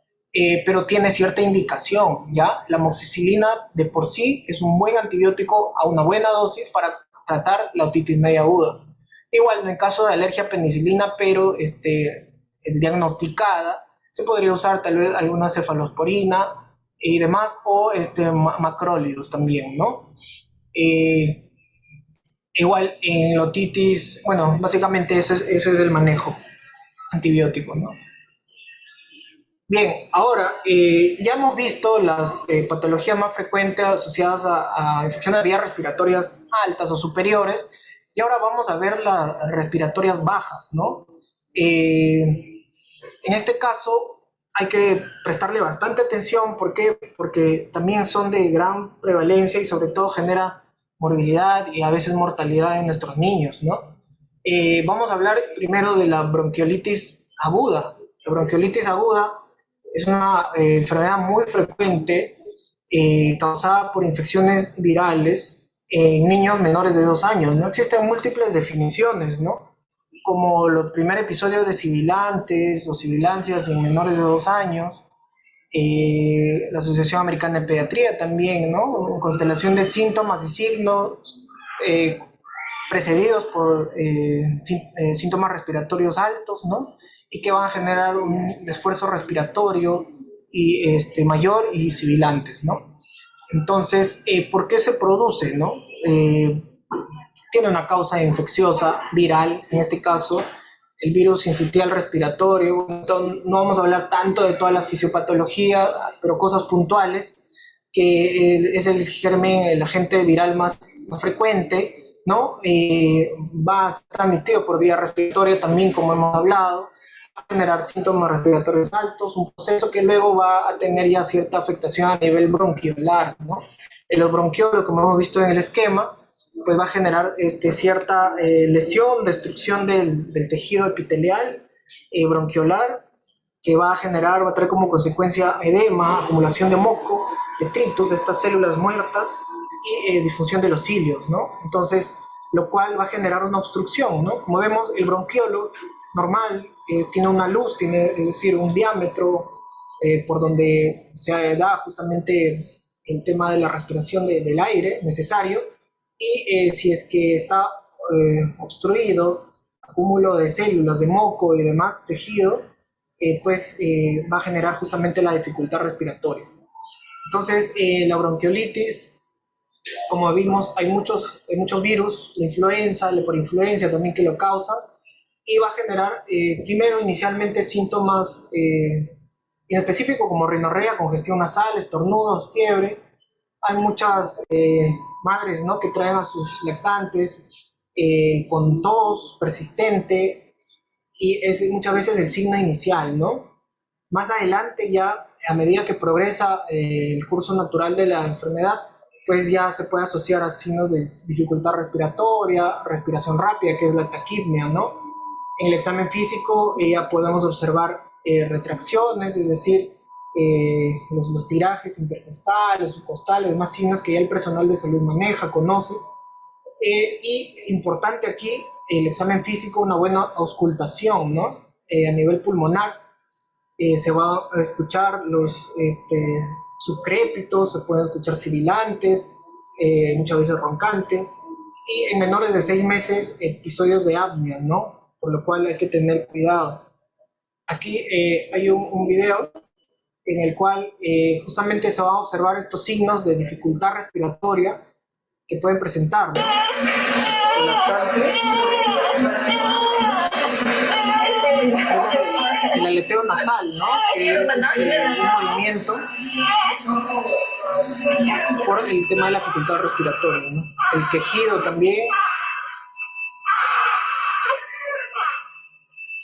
pero tiene cierta indicación, ¿ya? La amoxicilina de por sí es un buen antibiótico a una buena dosis para tratar la otitis media aguda. Igual en el caso de alergia a penicilina, pero diagnosticada, se podría usar tal vez alguna cefalosporina y demás, o macrólidos también, ¿no? Igual en la otitis, bueno, básicamente eso es el manejo antibiótico, ¿no? Bien, ahora ya hemos visto las patologías más frecuentes asociadas a infecciones de vías respiratorias altas o superiores, y ahora vamos a ver las respiratorias bajas, ¿no? En este caso hay que prestarle bastante atención. ¿Por qué? Porque también son de gran prevalencia y sobre todo genera morbilidad y a veces mortalidad en nuestros niños, ¿no? Vamos a hablar primero de la bronquiolitis aguda. La bronquiolitis aguda es una enfermedad muy frecuente causada por infecciones virales en niños menores de 2 años, ¿no? Existen múltiples definiciones, ¿no? Como los primeros episodios de sibilantes o sibilancias en menores de 2 años, la Asociación Americana de Pediatría también, ¿no? Constelación de síntomas y signos precedidos por síntomas respiratorios altos, ¿no? Y que van a generar un esfuerzo respiratorio mayor y sibilantes, ¿no? Entonces, ¿por qué se produce, no? Tiene una causa infecciosa, viral, en este caso, el virus sincitial respiratorio. Entonces, no vamos a hablar tanto de toda la fisiopatología, pero cosas puntuales, que es el germen, el agente viral más frecuente, ¿no? Va a ser transmitido por vía respiratoria también, como hemos hablado, va a generar síntomas respiratorios altos, un proceso que luego va a tener ya cierta afectación a nivel bronquiolar, ¿no? En los bronquiolos, como hemos visto en el esquema, pues va a generar cierta lesión, destrucción del tejido epitelial bronquiolar, que va a traer como consecuencia edema, acumulación de moco, detritus, estas células muertas, y disfunción de los cilios, ¿no? Entonces, lo cual va a generar una obstrucción, ¿no? Como vemos, el bronquiolo normal tiene una luz, tiene, es decir, un diámetro por donde se da justamente el tema de la respiración del aire necesario, y si es que está obstruido, acúmulo de células, de moco y demás tejido, va a generar justamente la dificultad respiratoria. Entonces, la bronquiolitis, como vimos, hay muchos virus, la influenza, la hiperinfluencia también que lo causa, y va a generar primero inicialmente síntomas inespecíficos como rinorrea, congestión nasal, estornudos, fiebre. Hay muchas madres, ¿no?, que traen a sus lactantes con tos persistente, y es muchas veces el signo inicial, ¿no? Más adelante ya, a medida que progresa el curso natural de la enfermedad, pues ya se puede asociar a signos de dificultad respiratoria, respiración rápida, que es la taquipnea, ¿no? En el examen físico ya podemos observar retracciones, es decir, los tirajes intercostales, subcostales, más signos que ya el personal de salud maneja, conoce. Y importante aquí, el examen físico, una buena auscultación, ¿no? A nivel pulmonar, se va a escuchar los subcrépitos, se pueden escuchar sibilantes, muchas veces roncantes, y en menores de 6 meses episodios de apnea, ¿no? Por lo cual hay que tener cuidado. Aquí hay un video en el cual justamente se van a observar estos signos de dificultad respiratoria que pueden presentar, ¿no? El lactante, el aleteo nasal, ¿no? Que es un movimiento por el tema de la dificultad respiratoria, ¿no? El quejido también,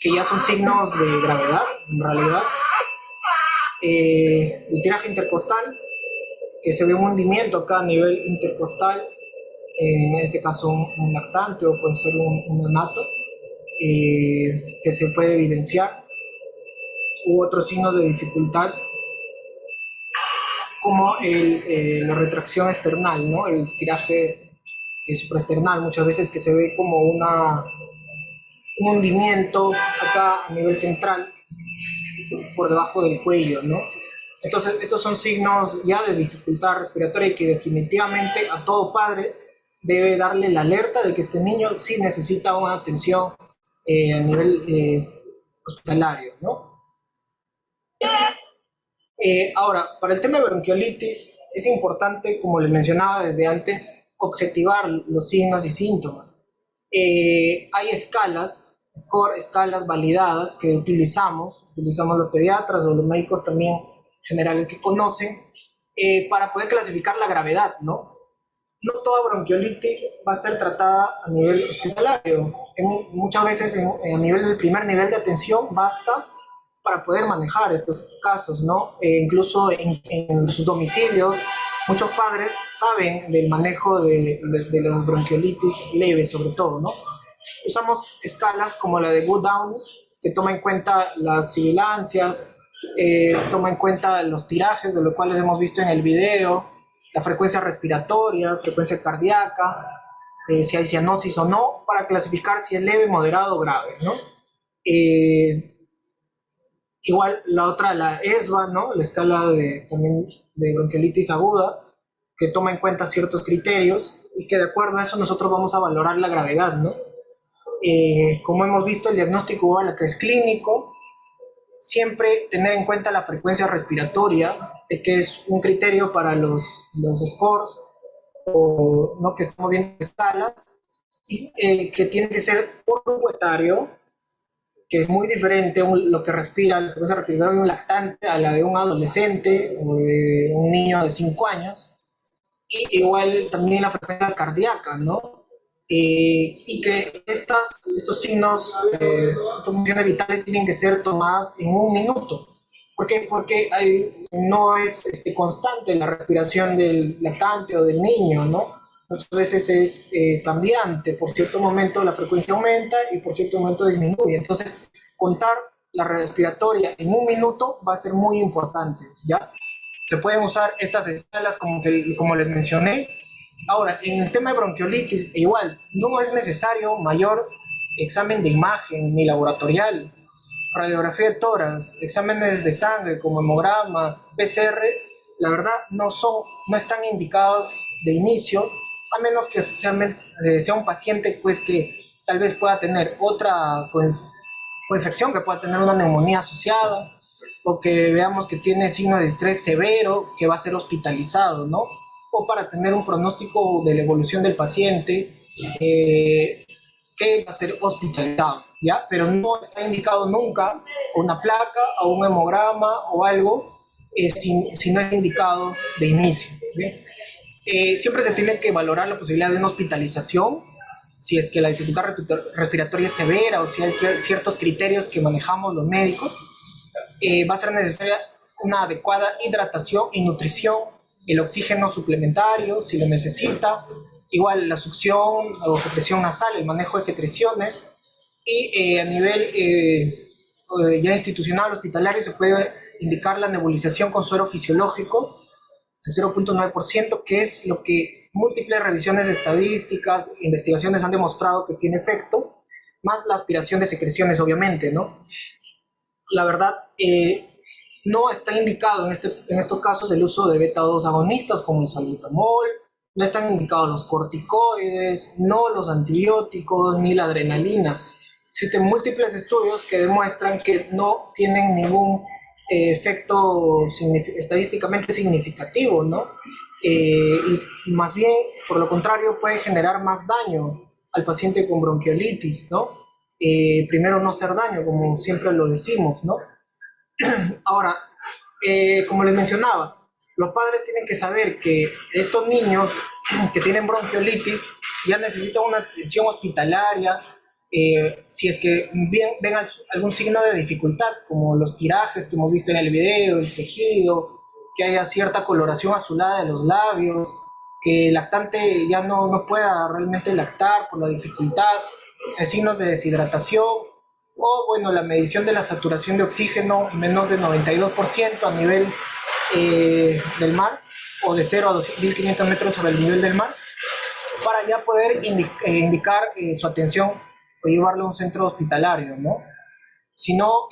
que ya son signos de gravedad, en realidad. El tiraje intercostal, que se ve un hundimiento acá a nivel intercostal, en este caso un lactante o puede ser un neonato, que se puede evidenciar, u otros signos de dificultad como la retracción external, ¿no? El tiraje supraesternal, muchas veces que se ve como un hundimiento acá a nivel central por debajo del cuello, ¿no? Entonces, estos son signos ya de dificultad respiratoria, y que definitivamente a todo padre debe darle la alerta de que este niño sí necesita una atención a nivel hospitalario, ¿no? Ahora, para el tema de bronquiolitis es importante, como les mencionaba desde antes, objetivar los signos y síntomas. Hay escalas validadas que utilizamos los pediatras o los médicos también generales que conocen, para poder clasificar la gravedad, ¿no? No toda bronquiolitis va a ser tratada a nivel hospitalario. Muchas veces a nivel del primer nivel de atención basta para poder manejar estos casos, ¿no? Incluso en sus domicilios, muchos padres saben del manejo de las bronquiolitis leves, sobre todo, ¿no? Usamos escalas como la de Wood-Downes, que toma en cuenta las sibilancias, toma en cuenta los tirajes, de los cuales hemos visto en el video, la frecuencia respiratoria, frecuencia cardíaca, si hay cianosis o no, para clasificar si es leve, moderado o grave, ¿no? Igual la otra, la ESBA, ¿no? La escala también de bronquiolitis aguda, que toma en cuenta ciertos criterios y que de acuerdo a eso nosotros vamos a valorar la gravedad, ¿no? Como hemos visto, el diagnóstico igual que es clínico, siempre tener en cuenta la frecuencia respiratoria, que es un criterio para los scores, o no que estamos viendo en escalas, y que tiene que ser por grupo etario, que es muy diferente lo que respira, la frecuencia respiratoria de un lactante a la de un adolescente o de un niño de 5 años, y igual también la frecuencia cardíaca, ¿no? Y que estos signos, estas funciones vitales tienen que ser tomadas en un minuto. ¿Por qué? Porque no es constante la respiración del lactante o del niño, ¿no? Muchas veces es cambiante. Por cierto momento la frecuencia aumenta y por cierto momento disminuye. Entonces, contar la respiratoria en un minuto va a ser muy importante, ¿ya? Se pueden usar estas escalas como les mencioné. Ahora, en el tema de bronquiolitis, igual, no es necesario mayor examen de imagen ni laboratorial. Radiografía de tórax, exámenes de sangre como hemograma, PCR, la verdad no están indicados de inicio, a menos que sea un paciente pues que tal vez pueda tener otra coinfección, que pueda tener una neumonía asociada, o que veamos que tiene signo de estrés severo, que va a ser hospitalizado, ¿no? O para tener un pronóstico de la evolución del paciente, que va a ser hospitalizado, ¿ya? Pero no está indicado nunca una placa o un hemograma o algo si no es indicado de inicio, ¿bien? Siempre se tiene que valorar la posibilidad de una hospitalización si es que la dificultad respiratoria es severa o si hay ciertos criterios que manejamos los médicos. Va a ser necesaria una adecuada hidratación y nutrición, el oxígeno suplementario si lo necesita, igual la succión o secreción nasal, el manejo de secreciones, y a nivel ya institucional, hospitalario, se puede indicar la nebulización con suero fisiológico, el 0.9%, que es lo que múltiples revisiones estadísticas, investigaciones han demostrado que tiene efecto, más la aspiración de secreciones, obviamente, ¿no? La verdad, no está indicado en estos casos el uso de beta-2 agonistas como el salbutamol, no están indicados los corticoides, no los antibióticos, ni la adrenalina. Existen múltiples estudios que demuestran que no tienen ningún efecto estadísticamente significativo, ¿no? Y más bien, por lo contrario, puede generar más daño al paciente con bronquiolitis, ¿no? Primero no hacer daño, como siempre lo decimos, ¿no? Ahora, como les mencionaba, los padres tienen que saber que estos niños que tienen bronquiolitis ya necesitan una atención hospitalaria, si es que ven algún signo de dificultad, como los tirajes que hemos visto en el video, el tejido, que haya cierta coloración azulada de los labios, que el lactante ya no pueda realmente lactar por la dificultad, signos de deshidratación, o bueno, la medición de la saturación de oxígeno menos del 92% a nivel del mar, o de 0 a 2.500 metros sobre el nivel del mar, para ya poder indicar su atención o llevarlo a un centro hospitalario, ¿no? Si no,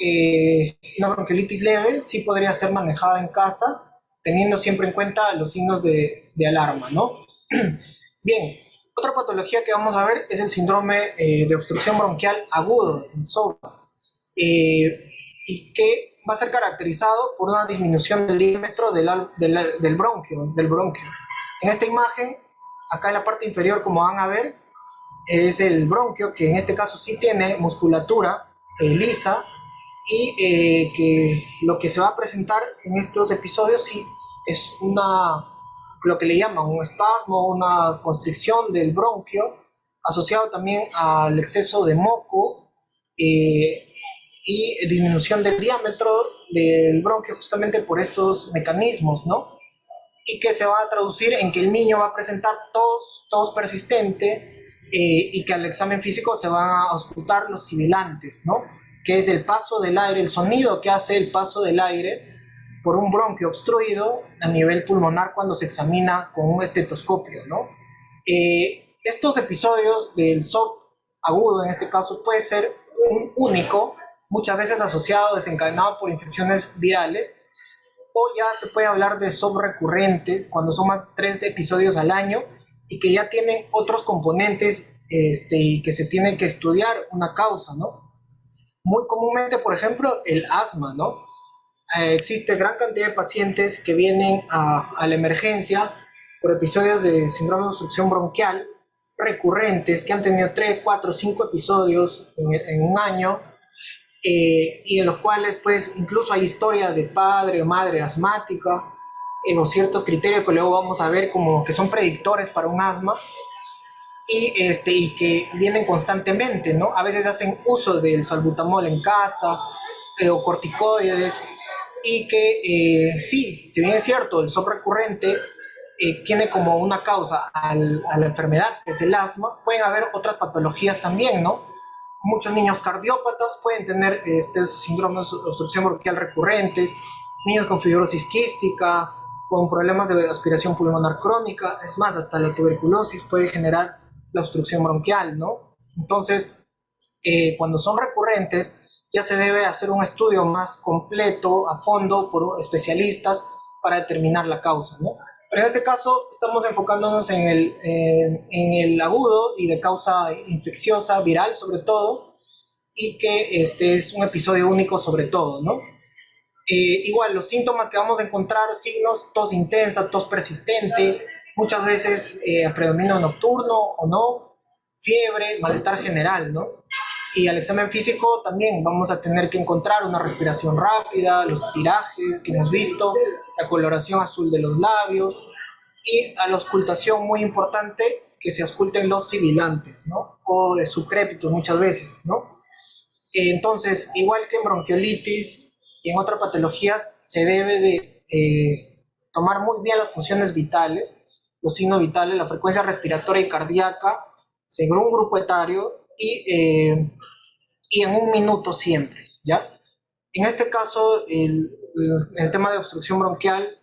una bronquiolitis leve sí podría ser manejada en casa, teniendo siempre en cuenta los signos de alarma, ¿no? Bien, otra patología que vamos a ver es el síndrome de obstrucción bronquial agudo, el SOBA, y que va a ser caracterizado por una disminución del diámetro del bronquio. En esta imagen, acá en la parte inferior, como van a ver, es el bronquio, que en este caso sí tiene musculatura lisa, y que lo que se va a presentar en estos episodios sí es lo que le llaman un espasmo, una constricción del bronquio, asociado también al exceso de moco, y disminución del diámetro del bronquio justamente por estos mecanismos, ¿no? Y que se va a traducir en que el niño va a presentar tos persistente, y que al examen físico se van a auscultar los sibilantes, ¿no? Que es el paso del aire, el sonido que hace el paso del aire por un bronquio obstruido a nivel pulmonar cuando se examina con un estetoscopio, ¿no? Estos episodios del SOP agudo, en este caso, puede ser un único, muchas veces asociado, desencadenado por infecciones virales, o ya se puede hablar de SOP recurrentes, cuando son más de 3 episodios al año y que ya tienen otros componentes, y que se tiene que estudiar una causa, ¿no? Muy comúnmente, por ejemplo, el asma, ¿no? Existe gran cantidad de pacientes que vienen a la emergencia por episodios de síndrome de obstrucción bronquial recurrentes, que han tenido 3, 4, 5 episodios en un año, y en los cuales pues incluso hay historia de padre o madre asmática, o ciertos criterios que luego vamos a ver como que son predictores para un asma, y que vienen constantemente, ¿no? A veces hacen uso del salbutamol en casa, o corticoides, y que sí, si bien es cierto, el SOP recurrente tiene como una causa a la enfermedad, que es el asma, pueden haber otras patologías también, ¿no? Muchos niños cardiópatas pueden tener síndromes de obstrucción bronquial recurrentes, niños con fibrosis quística, con problemas de aspiración pulmonar crónica, es más, hasta la tuberculosis puede generar la obstrucción bronquial, ¿no? Entonces, cuando son recurrentes, ya se debe hacer un estudio más completo, a fondo, por especialistas para determinar la causa, ¿no? Pero en este caso estamos enfocándonos en el agudo y de causa infecciosa, viral sobre todo, y que este es un episodio único sobre todo, ¿no? Igual, los síntomas que vamos a encontrar, signos, tos intensa, tos persistente, muchas veces predominio nocturno o no, fiebre, malestar general, ¿no? Y al examen físico también vamos a tener que encontrar una respiración rápida, los tirajes que hemos visto, la coloración azul de los labios y a la auscultación muy importante, que se ausculten los sibilantes, ¿no? O de subcrépitos muchas veces, ¿no? Entonces, igual que en bronquiolitis y en otras patologías, se debe de tomar muy bien las funciones vitales, los signos vitales, la frecuencia respiratoria y cardíaca, según un grupo etario y en un minuto siempre, ¿ya? En este caso, el tema de obstrucción bronquial,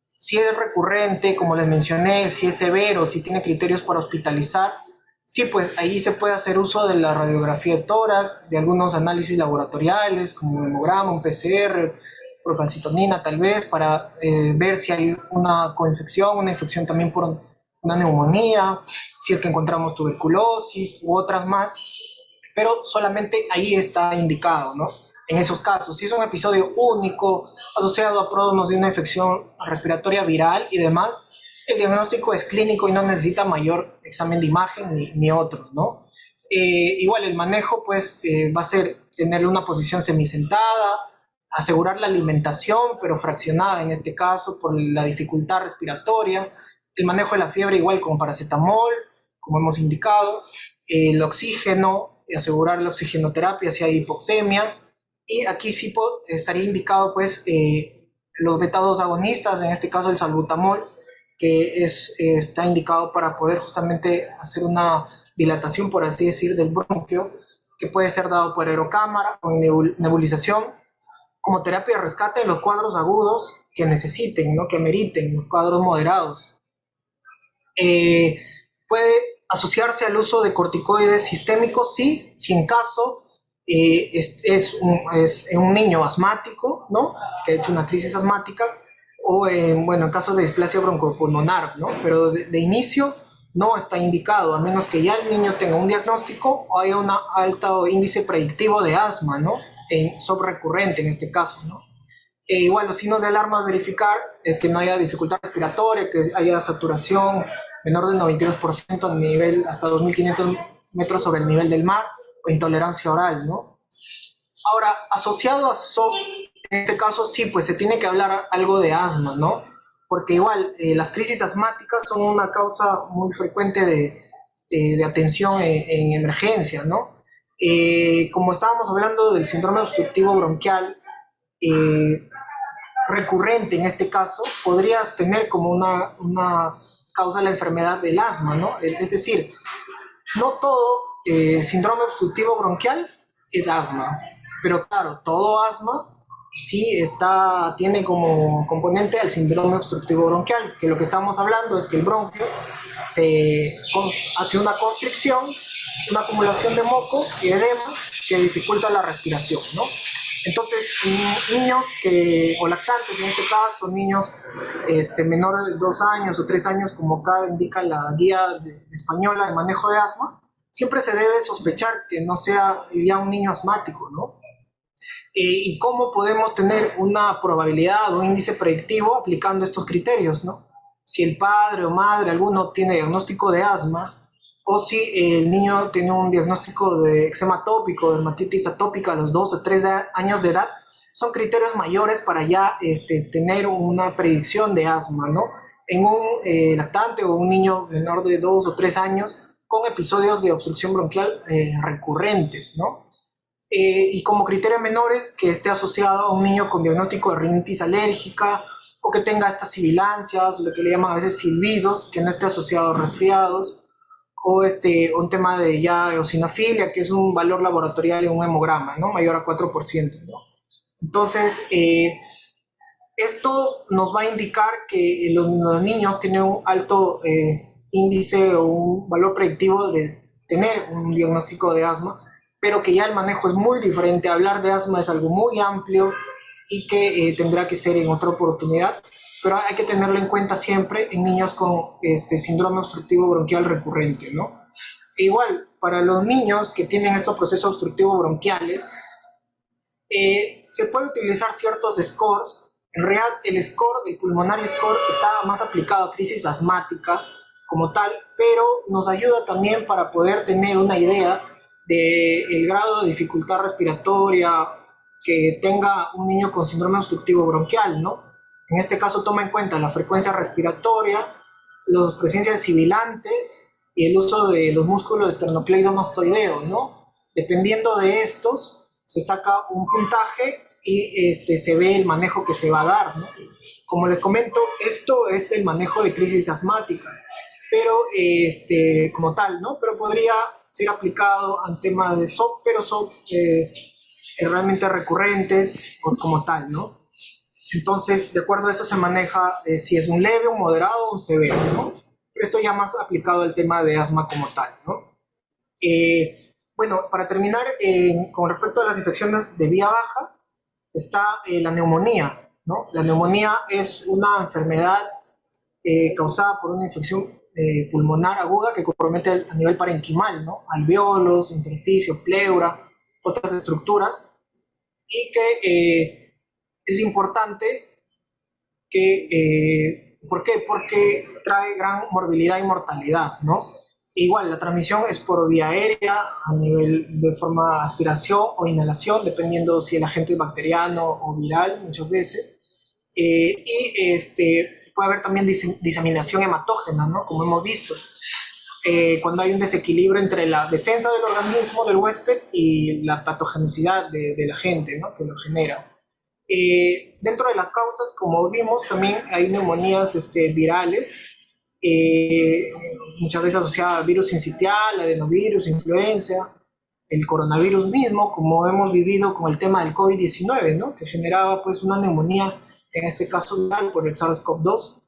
si es recurrente, como les mencioné, si es severo, si tiene criterios para hospitalizar, sí, pues ahí se puede hacer uso de la radiografía de tórax, de algunos análisis laboratoriales, como un hemograma, un PCR, procalcitonina tal vez, para ver si hay una coinfección, una infección también por una neumonía, si es que encontramos tuberculosis u otras más, pero solamente ahí está indicado, ¿no? En esos casos, si es un episodio único asociado a pródromos de una infección respiratoria viral y demás, el diagnóstico es clínico y no necesita mayor examen de imagen ni otro, ¿no? Igual el manejo pues va a ser tenerle una posición semisentada, asegurar la alimentación pero fraccionada en este caso por la dificultad respiratoria, el manejo de la fiebre igual con paracetamol, como hemos indicado, el oxígeno, asegurar la oxigenoterapia si hay hipoxemia, y aquí sí estaría indicado pues los beta-2 agonistas, en este caso el salbutamol, que está indicado para poder justamente hacer una dilatación, por así decir, del bronquio, que puede ser dado por aerocámara o nebulización, como terapia de rescate en los cuadros agudos que necesiten, ¿no? Que meriten, los cuadros moderados. Puede asociarse al uso de corticoides sistémicos, sí, si en caso es un niño asmático, ¿no? Que ha hecho una crisis asmática, o bueno, en casos de displasia broncopulmonar, ¿no? Pero de inicio no está indicado, a menos que ya el niño tenga un diagnóstico o haya un alto índice predictivo de asma, ¿no? Subrecurrente en este caso, ¿no? Igual los signos de alarma a verificar que no haya dificultad respiratoria, que haya saturación menor del 92% a nivel hasta 2.500 metros sobre el nivel del mar, o intolerancia oral, ¿no? Ahora, asociado a SOP, en este caso sí, pues se tiene que hablar algo de asma, ¿no? Porque igual las crisis asmáticas son una causa muy frecuente de atención en emergencia, ¿no? Como estábamos hablando del síndrome obstructivo bronquial, recurrente en este caso, podrías tener como una causa de la enfermedad del asma, ¿no? Es decir, no todo síndrome obstructivo bronquial es asma, pero claro, todo asma sí tiene como componente el síndrome obstructivo bronquial, que lo que estamos hablando es que el bronquio hace una constricción, una acumulación de moco y edema que dificulta la respiración, ¿no? Entonces, niños o lactantes, en este caso, niños menores de 2 años o 3 años, como acá indica la guía española de manejo de asma, siempre se debe sospechar que no sea ya un niño asmático, ¿no? Y cómo podemos tener una probabilidad o un índice predictivo aplicando estos criterios, ¿no? Si el padre o madre alguno tiene diagnóstico de asma, o si el niño tiene un diagnóstico de eczema atópico, dermatitis atópica a los 2 o 3 años de edad, son criterios mayores para ya tener una predicción de asma, ¿no? En un lactante o un niño menor de 2 o 3 años con episodios de obstrucción bronquial recurrentes, ¿no? Y como criterios menores, que esté asociado a un niño con diagnóstico de rinitis alérgica o que tenga estas sibilancias, lo que le llaman a veces silbidos, que no esté asociado a resfriados, o un tema de ya eosinofilia, que es un valor laboratorial en un hemograma, ¿no? Mayor a 4%, ¿no? Entonces, esto nos va a indicar que los niños tienen un alto índice o un valor predictivo de tener un diagnóstico de asma, pero que ya el manejo es muy diferente. Hablar de asma es algo muy amplio y que tendrá que ser en otra oportunidad, pero hay que tenerlo en cuenta siempre en niños con síndrome obstructivo bronquial recurrente, ¿no? E igual, para los niños que tienen estos procesos obstructivos bronquiales, se puede utilizar ciertos scores. En realidad, el score, el pulmonary score, está más aplicado a crisis asmática como tal, pero nos ayuda también para poder tener una idea del grado de dificultad respiratoria que tenga un niño con síndrome obstructivo bronquial, ¿no? En este caso toma en cuenta la frecuencia respiratoria, la presencia de sibilantes y el uso de los músculos esternocleidomastoideos, ¿no? Dependiendo de estos, se saca un puntaje y se ve el manejo que se va a dar, ¿no? Como les comento, esto es el manejo de crisis asmática, pero como tal, ¿no? Pero podría ser aplicado en temas de SOP, pero SOP realmente recurrentes o como tal, ¿no? Entonces, de acuerdo a eso se maneja si es un leve, un moderado o un severo, ¿no? Pero esto ya más aplicado al tema de asma como tal, ¿no? Bueno, para terminar, con respecto a las infecciones de vía baja, está la neumonía, ¿no? La neumonía es una enfermedad causada por una infección pulmonar aguda que compromete a nivel parenquimal, ¿no? Alveolos, intersticio, pleura, otras estructuras, y que es importante que, ¿por qué? Porque trae gran morbilidad y mortalidad, ¿no? Igual, la transmisión es por vía aérea, a nivel de forma aspiración o inhalación, dependiendo si el agente es bacteriano o viral, muchas veces. Puede haber también diseminación hematógena, ¿no? Como hemos visto, cuando hay un desequilibrio entre la defensa del organismo del huésped y la patogenicidad del agente, ¿no? Que lo genera. Dentro de las causas, como vimos, también hay neumonías virales, muchas veces asociadas al virus sincitial, adenovirus, influenza, el coronavirus mismo, como hemos vivido con el tema del COVID-19, ¿no? Que generaba pues una neumonía, en este caso viral, por el SARS-CoV-2,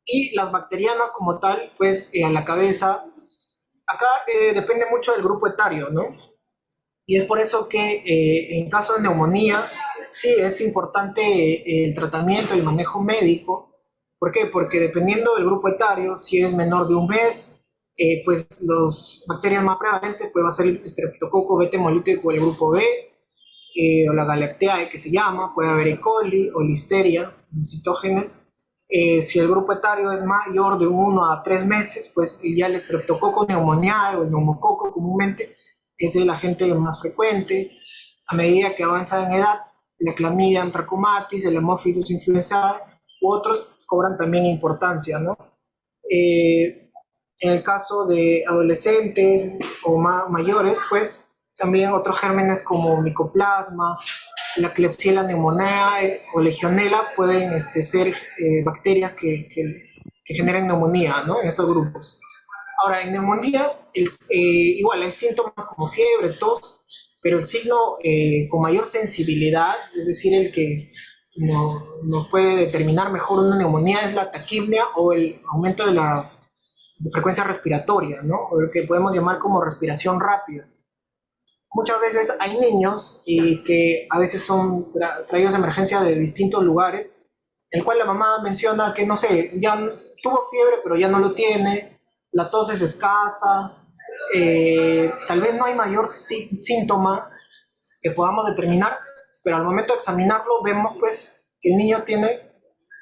y las bacterianas como tal, pues a la cabeza. Acá depende mucho del grupo etario, ¿no? Y es por eso que en caso de neumonía, sí es importante el tratamiento, el manejo médico. ¿Por qué? Porque dependiendo del grupo etario, si es menor de un mes, pues las bacterias más prevalentes pues va a ser el Streptococcus beta hemolítico del grupo B, o la Galacteae que se llama, puede haber E. coli o Listeria, citógenes. Si el grupo etario es mayor de 1 a 3 meses, pues ya el Streptococcus pneumoniae o el neumococo comúnmente es el agente más frecuente. A medida que avanza en edad, la clamidia trachomatis, el Haemophilus influenzae u otros cobran también importancia, ¿no? En el caso de adolescentes o mayores, pues también otros gérmenes como Mycoplasma, la Klebsiella pneumoniae o Legionella pueden ser bacterias que generan neumonía, ¿no? En estos grupos. Ahora, en neumonía, igual hay síntomas como fiebre, tos, pero el signo con mayor sensibilidad, es decir, el que nos puede determinar mejor una neumonía es la taquipnea o el aumento de la frecuencia respiratoria, ¿no? O lo que podemos llamar como respiración rápida. Muchas veces hay niños que a veces son traídos de emergencia de distintos lugares, en el cual la mamá menciona que, no sé, ya tuvo fiebre, pero ya no lo tiene, la tos es escasa, tal vez no hay mayor síntoma que podamos determinar, pero al momento de examinarlo vemos pues que el niño tiene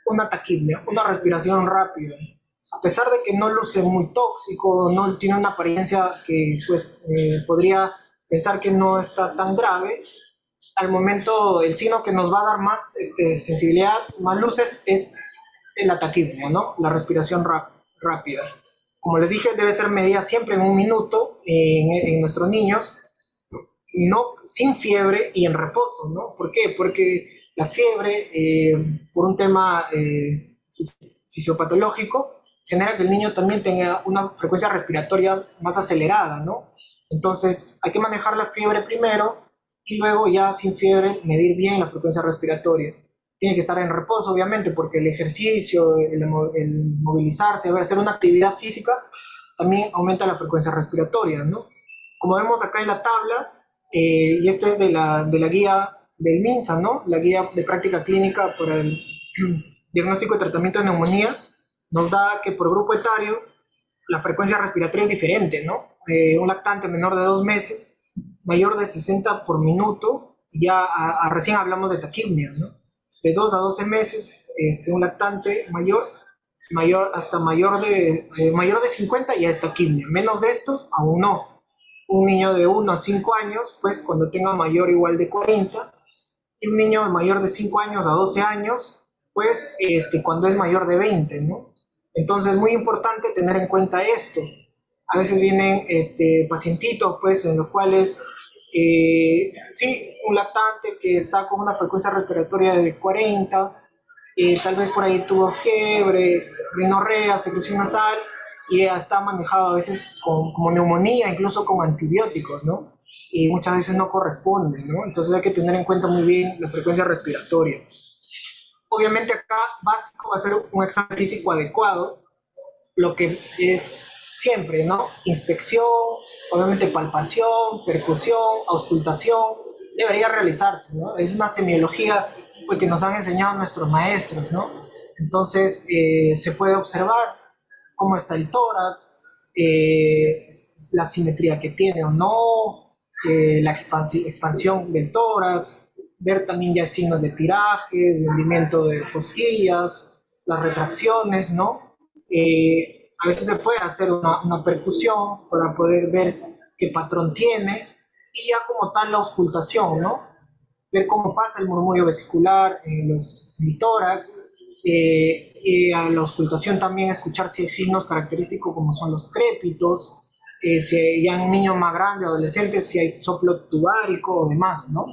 una taquipnea, una respiración rápida. A pesar de que no luce muy tóxico, no tiene una apariencia que pues podría pensar que no está tan grave, al momento el signo que nos va a dar más sensibilidad, más luces es la taquipnea, ¿no? La respiración rápida. Como les dije, debe ser medida siempre en 1 minuto en nuestros niños, no sin fiebre y en reposo, ¿no? ¿Por qué? Porque la fiebre, por un tema fisiopatológico, genera que el niño también tenga una frecuencia respiratoria más acelerada, ¿no? Entonces hay que manejar la fiebre primero y luego ya sin fiebre medir bien la frecuencia respiratoria. Tiene que estar en reposo, obviamente, porque el ejercicio, el movilizarse, hacer una actividad física, también aumenta la frecuencia respiratoria, ¿no? Como vemos acá en la tabla, y esto es de la guía del MINSA, ¿no? La guía de práctica clínica para el diagnóstico y tratamiento de neumonía, nos da que por grupo etario la frecuencia respiratoria es diferente, ¿no? Un lactante menor de 2 meses, mayor de 60 por minuto, ya recién hablamos de taquipnea, ¿no? De 2 a 12 meses, un lactante mayor hasta mayor de 50 ya es taquipnea. Menos de esto, aún no. Un niño de 1 a 5 años, pues cuando tenga mayor igual de 40, y un niño mayor de 5 años a 12 años, pues cuando es mayor de 20, ¿no? Entonces es muy importante tener en cuenta esto. A veces vienen pacientitos, pues, en los cuales, sí, un lactante que está con una frecuencia respiratoria de 40, tal vez por ahí tuvo fiebre, rinorrea, secreción nasal, y está manejado a veces como neumonía, incluso con antibióticos, ¿no? Y muchas veces no corresponde, ¿no? Entonces hay que tener en cuenta muy bien la frecuencia respiratoria. Obviamente acá básico va a ser un examen físico adecuado, lo que es siempre, ¿no? Inspección, obviamente palpación, percusión, auscultación, debería realizarse, ¿no? Es una semiología pues, que nos han enseñado nuestros maestros, ¿no? Entonces se puede observar cómo está el tórax, la simetría que tiene o no, la expansión del tórax, ver también ya signos de tirajes, de hundimiento de costillas, las retracciones, ¿no? A veces se puede hacer una percusión para poder ver qué patrón tiene y ya como tal la auscultación, ¿no? Ver cómo pasa el murmullo vesicular en el tórax, y a la auscultación también escuchar si hay signos característicos como son los crépitos, si ya en niños más grandes, adolescentes, si hay soplo tubárico o demás, ¿no?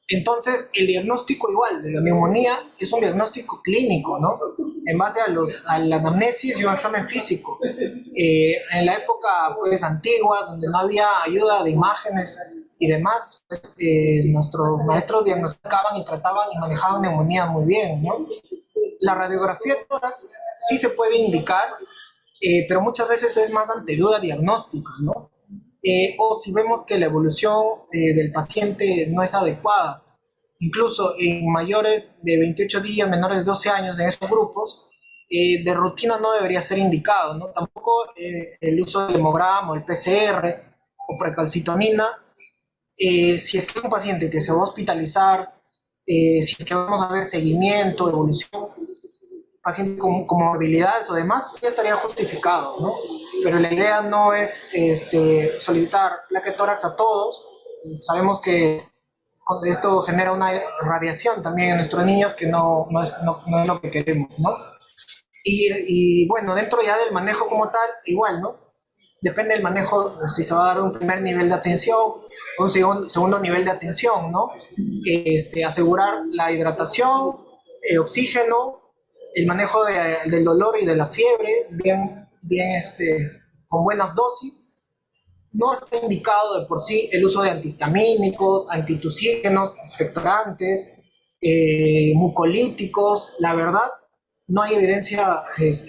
Entonces, el diagnóstico igual de la neumonía es un diagnóstico clínico, ¿no? En base a la anamnesis y un examen físico. En la época pues, antigua, donde no había ayuda de imágenes y demás, pues, nuestros maestros diagnosticaban y trataban y manejaban neumonía muy bien, ¿no? La radiografía de tórax sí se puede indicar, pero muchas veces es más ante duda diagnóstica, ¿no? O si vemos que la evolución del paciente no es adecuada. Incluso en mayores de 28 días, menores de 12 años, en esos grupos, de rutina no debería ser indicado, ¿no? Tampoco el uso del hemograma o el PCR o precalcitonina. Si es que es un paciente que se va a hospitalizar, si es que vamos a ver seguimiento, evolución, pacientes con comorbilidades o demás, sí estaría justificado, ¿no? Pero la idea no es solicitar placa de tórax a todos. Sabemos que esto genera una radiación también en nuestros niños que no es lo que queremos, ¿no? Y bueno, dentro ya del manejo como tal, igual, ¿no? Depende del manejo, si se va a dar un primer nivel de atención o un segundo nivel de atención, ¿no? Asegurar la hidratación, oxígeno, el manejo del dolor y de la fiebre, con buenas dosis. No está indicado de por sí el uso de antihistamínicos, antitusígenos, expectorantes, mucolíticos. La verdad, no hay evidencia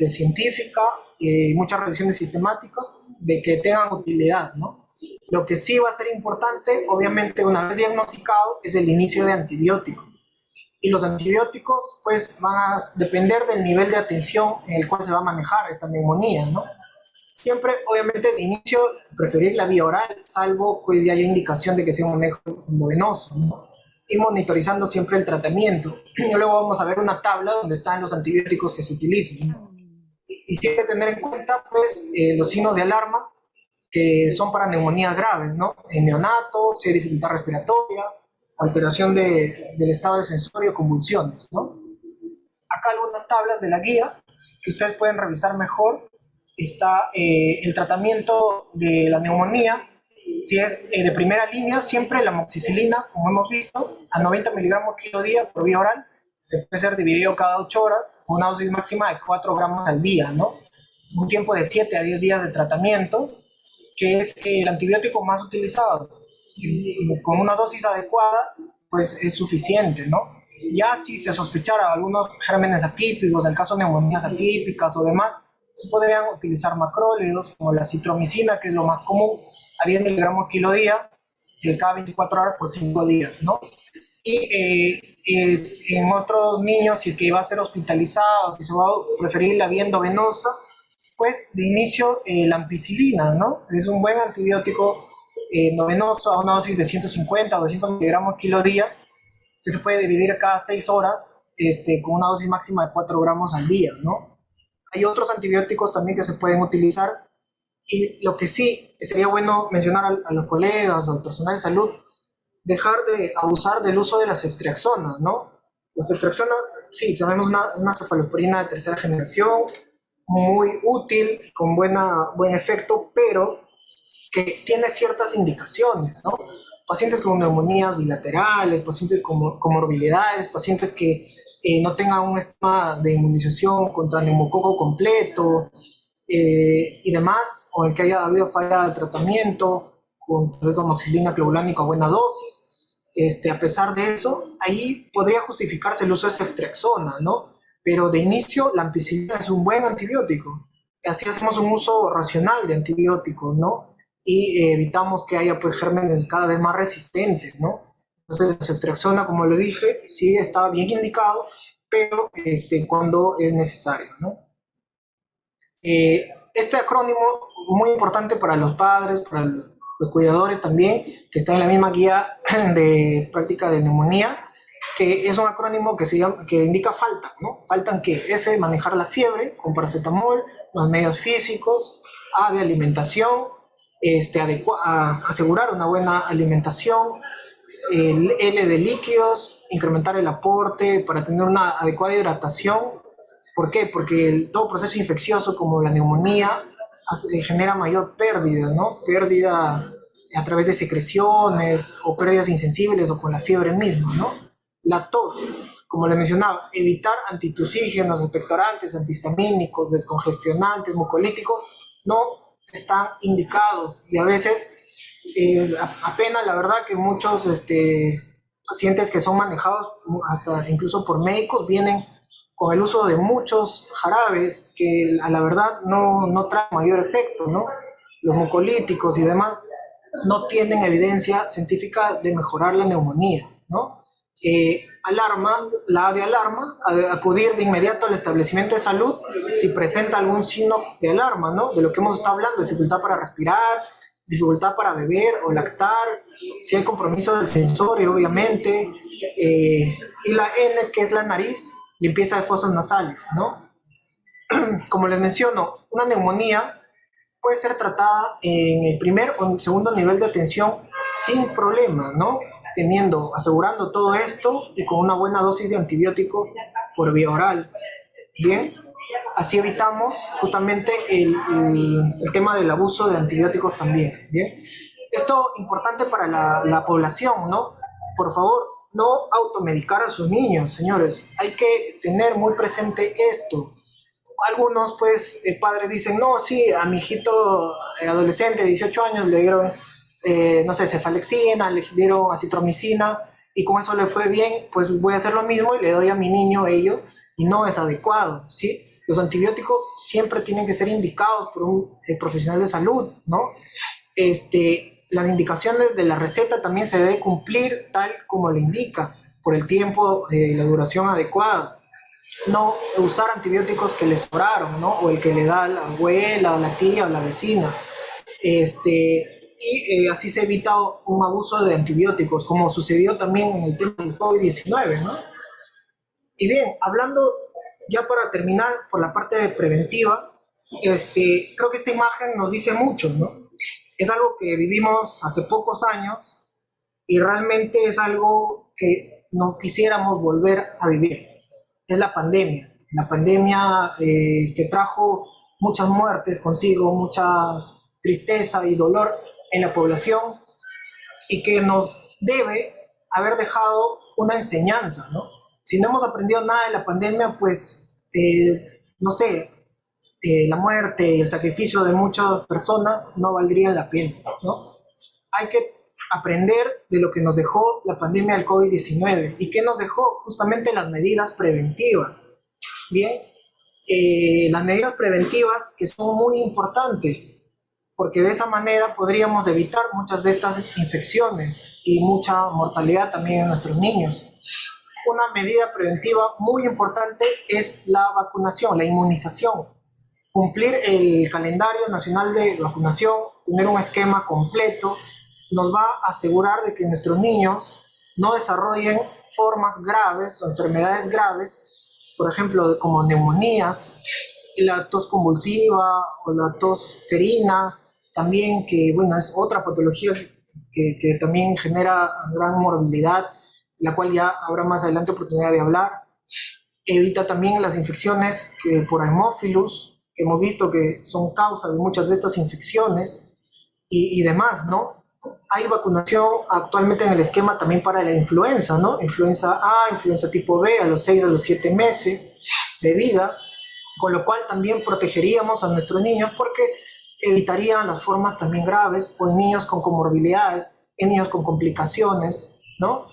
científica y muchas revisiones sistemáticas de que tengan utilidad, ¿no? Lo que sí va a ser importante, obviamente, una vez diagnosticado, es el inicio de antibióticos. Y los antibióticos, pues, van a depender del nivel de atención en el cual se va a manejar esta neumonía, ¿no? Siempre, obviamente, de inicio, preferir la vía oral, salvo pues ya haya indicación de que sea un manejo endovenoso, ¿no? Y monitorizando siempre el tratamiento. Y luego vamos a ver una tabla donde están los antibióticos que se utilizan, ¿no? Y siempre tener en cuenta, pues, los signos de alarma que son para neumonías graves, ¿no? En neonatos, si hay dificultad respiratoria, alteración del estado de sensorio, convulsiones, ¿no? Acá algunas tablas de la guía que ustedes pueden revisar mejor. Está el tratamiento de la neumonía. Si es de primera línea, siempre la amoxicilina, como hemos visto, a 90 miligramos kilo día por vía oral, que puede ser dividido cada 8 horas, con una dosis máxima de 4 gramos al día, ¿no? Un tiempo de 7 a 10 días de tratamiento, que es el antibiótico más utilizado. Con una dosis adecuada, pues es suficiente, ¿no? Ya si se sospechara algunos gérmenes atípicos, el caso de neumonías atípicas o demás, se podrían utilizar macrólidos como la citromicina, que es lo más común, a 10 miligramos kilo día, cada 24 horas por 5 días, ¿no? Y en otros niños, si es que va a ser hospitalizado, si se va a preferir la vía endovenosa, pues de inicio la ampicilina, ¿no? Es un buen antibiótico endovenoso a una dosis de 150 o 200 miligramos kilo día, que se puede dividir cada 6 horas con una dosis máxima de 4 gramos al día, ¿no? Hay otros antibióticos también que se pueden utilizar, y lo que sí sería bueno mencionar a los colegas o al personal de salud, dejar de abusar del uso de las ceftriaxonas, ¿no? La ceftriaxona, sí, sabemos una cefalosporina de tercera generación, muy útil, con buen efecto, pero que tiene ciertas indicaciones, ¿no? Pacientes con neumonías bilaterales, pacientes con comorbilidades, pacientes que no tengan un esquema de inmunización contra neumococo completo y demás, o en que haya habido falla de tratamiento con amoxicilina clavulánica a buena dosis. A pesar de eso, ahí podría justificarse el uso de ceftriaxona, ¿no? Pero de inicio, la ampicilina es un buen antibiótico. Así hacemos un uso racional de antibióticos, ¿no? Y evitamos que haya pues gérmenes cada vez más resistentes, ¿no? Entonces, la ceftriaxona, como le dije, sí está bien indicado, pero cuando es necesario, ¿no? Este acrónimo muy importante para los padres, para los cuidadores también, que está en la misma guía de práctica de neumonía, que es un acrónimo que indica faltan, ¿no? Faltan que F, manejar la fiebre con paracetamol, los medios físicos, A, de alimentación, asegurar una buena alimentación, el L de líquidos, incrementar el aporte para tener una adecuada hidratación. ¿Por qué? Porque todo proceso infeccioso como la neumonía genera mayor pérdida, ¿no? Pérdida a través de secreciones o pérdidas insensibles o con la fiebre misma, ¿no? La tos, como le mencionaba, evitar antitusígenos, expectorantes, antihistamínicos, descongestionantes, mucolíticos, no están indicados y a veces apena la verdad que muchos pacientes que son manejados hasta incluso por médicos vienen con el uso de muchos jarabes que a la verdad no traen mayor efecto, ¿no? Los mucolíticos y demás no tienen evidencia científica de mejorar la neumonía, ¿no? Alarma, la A de alarma, acudir de inmediato al establecimiento de salud si presenta algún signo de alarma, ¿no? De lo que hemos estado hablando, dificultad para respirar, dificultad para beber o lactar, si hay compromiso del sensorio, obviamente, y la N, que es la nariz, limpieza de fosas nasales, ¿no? Como les menciono, una neumonía puede ser tratada en el primer o en el segundo nivel de atención sin problema, ¿no? Asegurando todo esto y con una buena dosis de antibiótico por vía oral. Bien, así evitamos justamente el tema del abuso de antibióticos también. Bien, esto es importante para la población, ¿no? Por favor, no automedicar a sus niños, señores. Hay que tener muy presente esto. Algunos, pues, padres dicen, no, sí, a mi hijito adolescente de 18 años le dieron, no sé, cefalexina, le dieron acitromicina, y con eso le fue bien, pues voy a hacer lo mismo y le doy a mi niño ello, y no es adecuado, ¿sí? Los antibióticos siempre tienen que ser indicados por un profesional de salud, ¿no? Las indicaciones de la receta también se debe cumplir tal como le indica, por el tiempo, la duración adecuada. no usar antibióticos que les sobraron, ¿no? O el que le da la abuela, o la tía, o la vecina. Así se evita un abuso de antibióticos, como sucedió también en el tema del COVID-19, ¿no? Y bien, hablando ya para terminar por la parte de preventiva, creo que esta imagen nos dice mucho, ¿no? Es algo que vivimos hace pocos años y realmente es algo que no quisiéramos volver a vivir. Es la pandemia que trajo muchas muertes consigo, mucha tristeza y dolor en la población y que nos debe haber dejado una enseñanza, ¿no? Si no hemos aprendido nada de la pandemia, pues, no sé, la muerte, el sacrificio de muchas personas no valdrían la pena, ¿no? Hay que aprender de lo que nos dejó la pandemia del COVID-19 y que nos dejó justamente las medidas preventivas. Bien, las medidas preventivas que son muy importantes, porque de esa manera podríamos evitar muchas de estas infecciones y mucha mortalidad también en nuestros niños. Una medida preventiva muy importante es la vacunación, la inmunización. Cumplir el calendario nacional de vacunación, tener un esquema completo, nos va a asegurar de que nuestros niños no desarrollen formas graves o enfermedades graves, por ejemplo, como neumonías, la tos convulsiva o la tos ferina, también que, bueno, es otra patología que también genera gran morbilidad, la cual ya habrá más adelante oportunidad de hablar. Evita también las infecciones por Haemophilus, que hemos visto que son causa de muchas de estas infecciones y demás, ¿no? Hay vacunación actualmente en el esquema también para la influenza, ¿no? Influenza A, influenza tipo B a los 6 a los 7 meses de vida, con lo cual también protegeríamos a nuestros niños porque evitarían las formas también graves o en niños con comorbilidades, en niños con complicaciones, ¿no?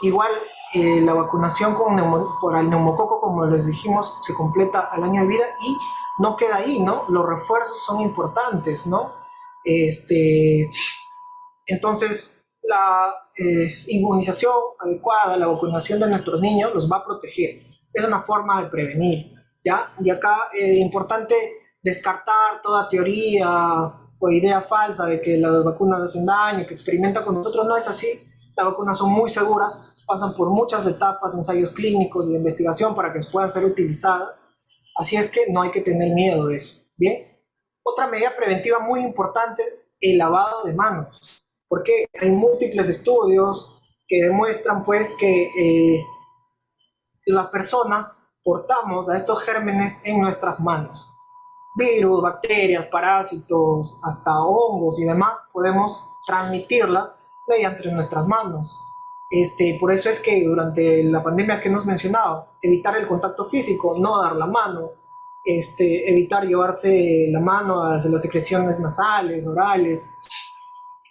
Igual la vacunación por el neumococo, como les dijimos, se completa al año de vida y no queda ahí, ¿no? Los refuerzos son importantes, ¿no? Entonces, la inmunización adecuada, la vacunación de nuestros niños los va a proteger. Es una forma de prevenir, ¿ya? Y acá es importante descartar toda teoría o idea falsa de que las vacunas hacen daño, que experimentan con nosotros. No es así. Las vacunas son muy seguras, pasan por muchas etapas, ensayos clínicos y de investigación para que puedan ser utilizadas. Así es que no hay que tener miedo de eso, ¿bien? Otra medida preventiva muy importante, el lavado de manos, porque hay múltiples estudios que demuestran pues que las personas portamos a estos gérmenes en nuestras manos. Virus, bacterias, parásitos, hasta hongos y demás, podemos transmitirlas mediante nuestras manos. Por eso es que durante la pandemia que hemos mencionado, evitar el contacto físico, no dar la mano, evitar llevarse la mano a las secreciones nasales, orales,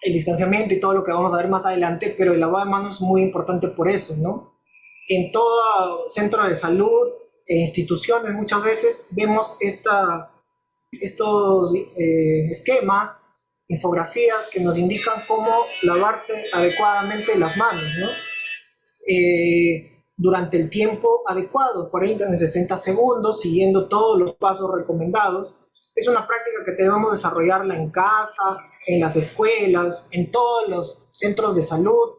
el distanciamiento y todo lo que vamos a ver más adelante, pero el lavado de manos es muy importante por eso, ¿no? En todo centro de salud e instituciones muchas veces vemos estos esquemas, infografías que nos indican cómo lavarse adecuadamente las manos, ¿no? Durante el tiempo adecuado, 40 a 60 segundos, siguiendo todos los pasos recomendados. Es una práctica que debemos desarrollarla en casa, en las escuelas, en todos los centros de salud,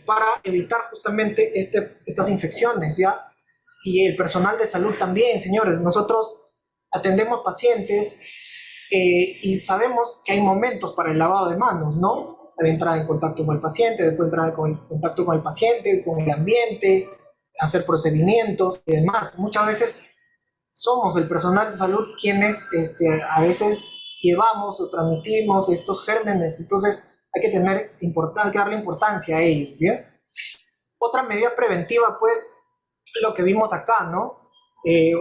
para evitar justamente estas infecciones, ¿ya? Y el personal de salud también, señores. Nosotros atendemos pacientes y sabemos que hay momentos para el lavado de manos, ¿no? Debe entrar en contacto con el paciente, después entrar en contacto con el paciente, con el ambiente, hacer procedimientos y demás. Muchas veces somos el personal de salud quienes a veces llevamos o transmitimos estos gérmenes, entonces hay que darle importancia a ellos, ¿bien? Otra medida preventiva, pues, lo que vimos acá, ¿no?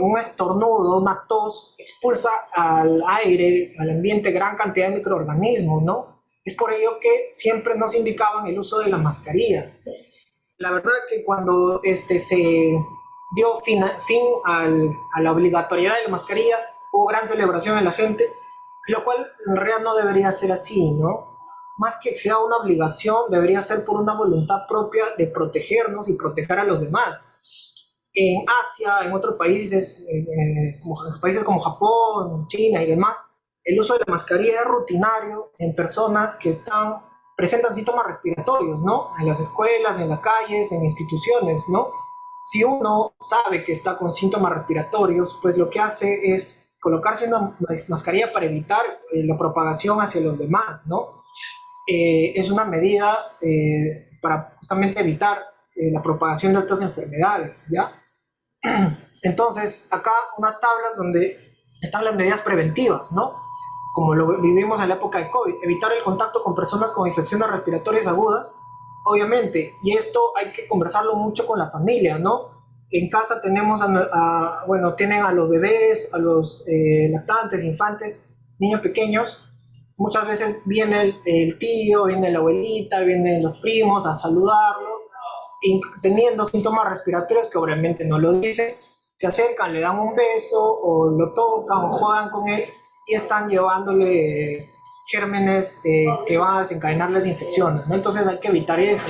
Un estornudo, una tos, expulsa al aire, al ambiente, gran cantidad de microorganismos, ¿no? Es por ello que siempre nos indicaban el uso de la mascarilla. La verdad que cuando se dio fin a la obligatoriedad de la mascarilla, hubo gran celebración en la gente, lo cual en realidad no debería ser así, ¿no? Más que sea una obligación, debería ser por una voluntad propia de protegernos y proteger a los demás. En Asia, en otros países, como países como Japón, China y demás, el uso de la mascarilla es rutinario en personas que presentan síntomas respiratorios, ¿no? En las escuelas, en las calles, en instituciones, ¿no? Si uno sabe que está con síntomas respiratorios, pues lo que hace es colocarse una mascarilla para evitar la propagación hacia los demás, ¿no? Es una medida para justamente evitar la propagación de estas enfermedades, ¿ya? Entonces, acá una tabla donde están las medidas preventivas, ¿no? Como lo vivimos en la época de COVID, evitar el contacto con personas con infecciones respiratorias agudas, obviamente, y esto hay que conversarlo mucho con la familia, ¿no? En casa tenemos, bueno, tienen a los bebés, a los lactantes, infantes, niños pequeños. Muchas veces viene el tío, viene la abuelita, vienen los primos a saludarlo, y teniendo síntomas respiratorios que obviamente no lo dicen, se acercan, le dan un beso o lo tocan o juegan con él y están llevándole gérmenes que van a desencadenar las infecciones, ¿no? Entonces hay que evitar eso.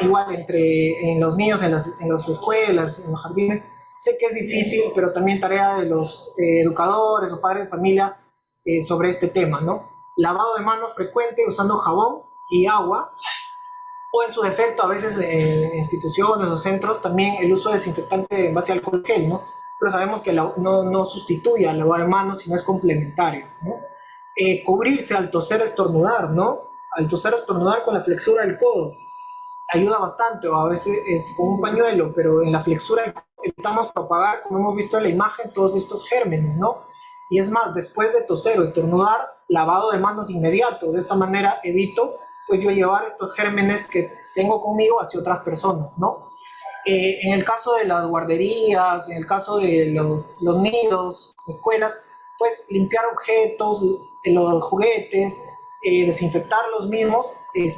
Igual en los niños, en las escuelas, en los jardines, sé que es difícil, pero también tarea de los educadores o padres de familia sobre este tema, ¿no? Lavado de manos frecuente usando jabón y agua, o en su defecto, a veces en instituciones o centros, también el uso de desinfectante en base a alcohol gel, ¿no? Pero sabemos que no sustituye al lavado de manos, sino es complementario, ¿no? Cubrirse al toser, estornudar, ¿no? Al toser, estornudar con la flexura del codo ayuda bastante, o a veces es con un pañuelo, pero en la flexura del codo evitamos propagar, como hemos visto en la imagen, todos estos gérmenes, ¿no? Y es más, después de toser o estornudar, lavado de manos inmediato. De esta manera evito pues yo llevar estos gérmenes que tengo conmigo hacia otras personas, ¿no? En el caso de las guarderías, en el caso de los nidos, escuelas, pues limpiar objetos, los juguetes, desinfectar los mismos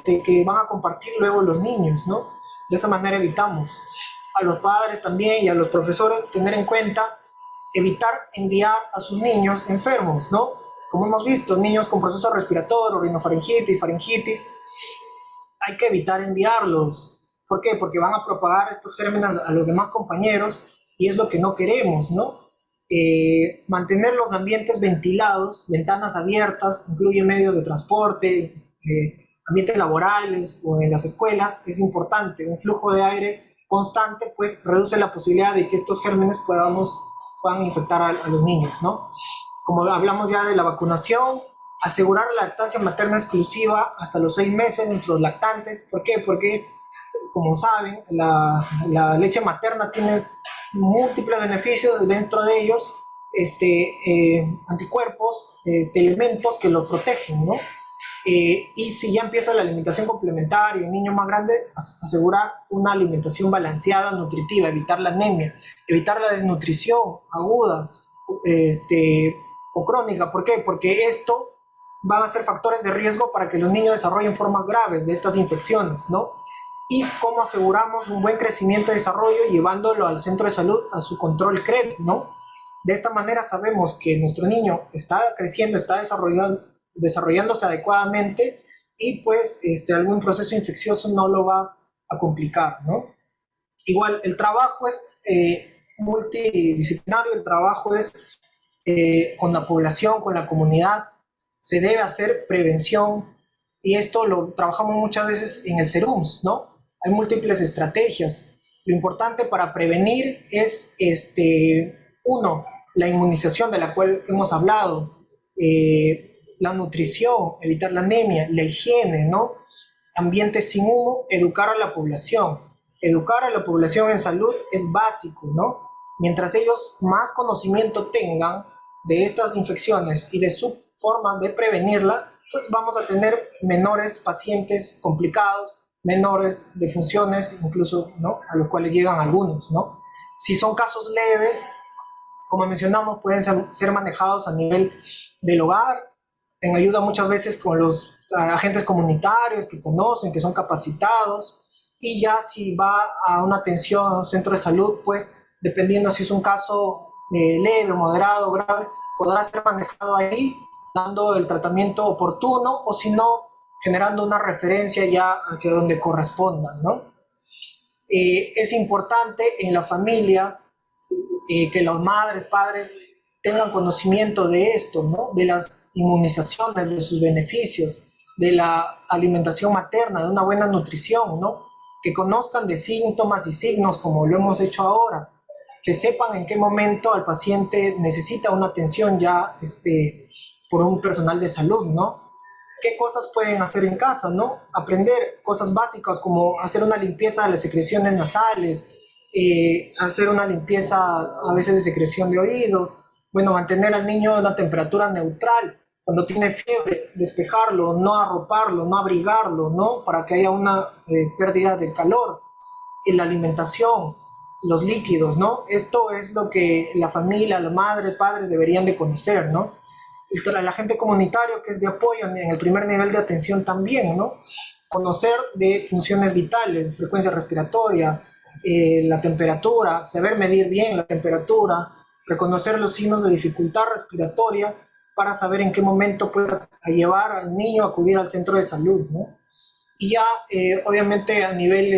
que van a compartir luego los niños, ¿no? De esa manera evitamos. A los padres también y a los profesores tener en cuenta evitar enviar a sus niños enfermos, ¿no? Como hemos visto, niños con proceso respiratorio, rinofaringitis, faringitis, hay que evitar enviarlos. ¿Por qué? Porque van a propagar estos gérmenes a los demás compañeros y es lo que no queremos, ¿no? Mantener los ambientes ventilados, ventanas abiertas, incluye medios de transporte, ambientes laborales o en las escuelas, es importante. Un flujo de aire constante pues reduce la posibilidad de que estos gérmenes puedan infectar a los niños, ¿no? Como hablamos ya de la vacunación, asegurar la lactancia materna exclusiva hasta los 6 meses entre los lactantes. ¿Por qué? Porque, como saben, la leche materna tiene múltiples beneficios, dentro de ellos anticuerpos, elementos que lo protegen, ¿no? Y si ya empieza la alimentación complementaria, el niño más grande, asegurar una alimentación balanceada, nutritiva, evitar la anemia, evitar la desnutrición aguda o crónica. ¿Por qué? Porque esto van a ser factores de riesgo para que los niños desarrollen formas graves de estas infecciones, ¿no? Y cómo aseguramos un buen crecimiento y desarrollo llevándolo al centro de salud a su control CRED, ¿no? De esta manera sabemos que nuestro niño está creciendo, está desarrollándose adecuadamente y pues algún proceso infeccioso no lo va a complicar, ¿no? Igual, el trabajo es multidisciplinario, el trabajo es con la población, con la comunidad, se debe hacer prevención y esto lo trabajamos muchas veces en el SERUMS, ¿no? Hay múltiples estrategias. Lo importante para prevenir es, uno, la inmunización de la cual hemos hablado, la nutrición, evitar la anemia, la higiene, ¿no? Ambientes sin humo, educar a la población. Educar a la población en salud es básico, ¿no? Mientras ellos más conocimiento tengan de estas infecciones y de sus formas de prevenirla, pues vamos a tener menores pacientes complicados, menores defunciones, incluso, ¿no? A los cuales llegan algunos, ¿no? Si son casos leves, como mencionamos, pueden ser manejados a nivel del hogar, en ayuda muchas veces con los agentes comunitarios que conocen, que son capacitados, y ya si va a una atención a un centro de salud, pues dependiendo si es un caso leve, moderado, grave, podrá ser manejado ahí, dando el tratamiento oportuno, o si no, generando una referencia ya hacia donde corresponda, ¿no? Es importante en la familia que los madres, padres tengan conocimiento de esto, ¿no? De las inmunizaciones, de sus beneficios, de la alimentación materna, de una buena nutrición, ¿no? Que conozcan de síntomas y signos como lo hemos hecho ahora, que sepan en qué momento el paciente necesita una atención ya por un personal de salud, ¿no? ¿Qué cosas pueden hacer en casa, no? Aprender cosas básicas como hacer una limpieza de las secreciones nasales, hacer una limpieza a veces de secreción de oído, bueno, mantener al niño a una temperatura neutral, cuando tiene fiebre, despejarlo, no arroparlo, no abrigarlo, ¿no? Para que haya una pérdida de calor, en la alimentación, los líquidos, ¿no? Esto es lo que la familia, la madre, padres deberían de conocer, ¿no? El agente comunitario que es de apoyo en el primer nivel de atención también, ¿no? Conocer de funciones vitales, frecuencia respiratoria, la temperatura, saber medir bien la temperatura, reconocer los signos de dificultad respiratoria para saber en qué momento puedes llevar al niño a acudir al centro de salud, ¿no? Y ya, obviamente, a nivel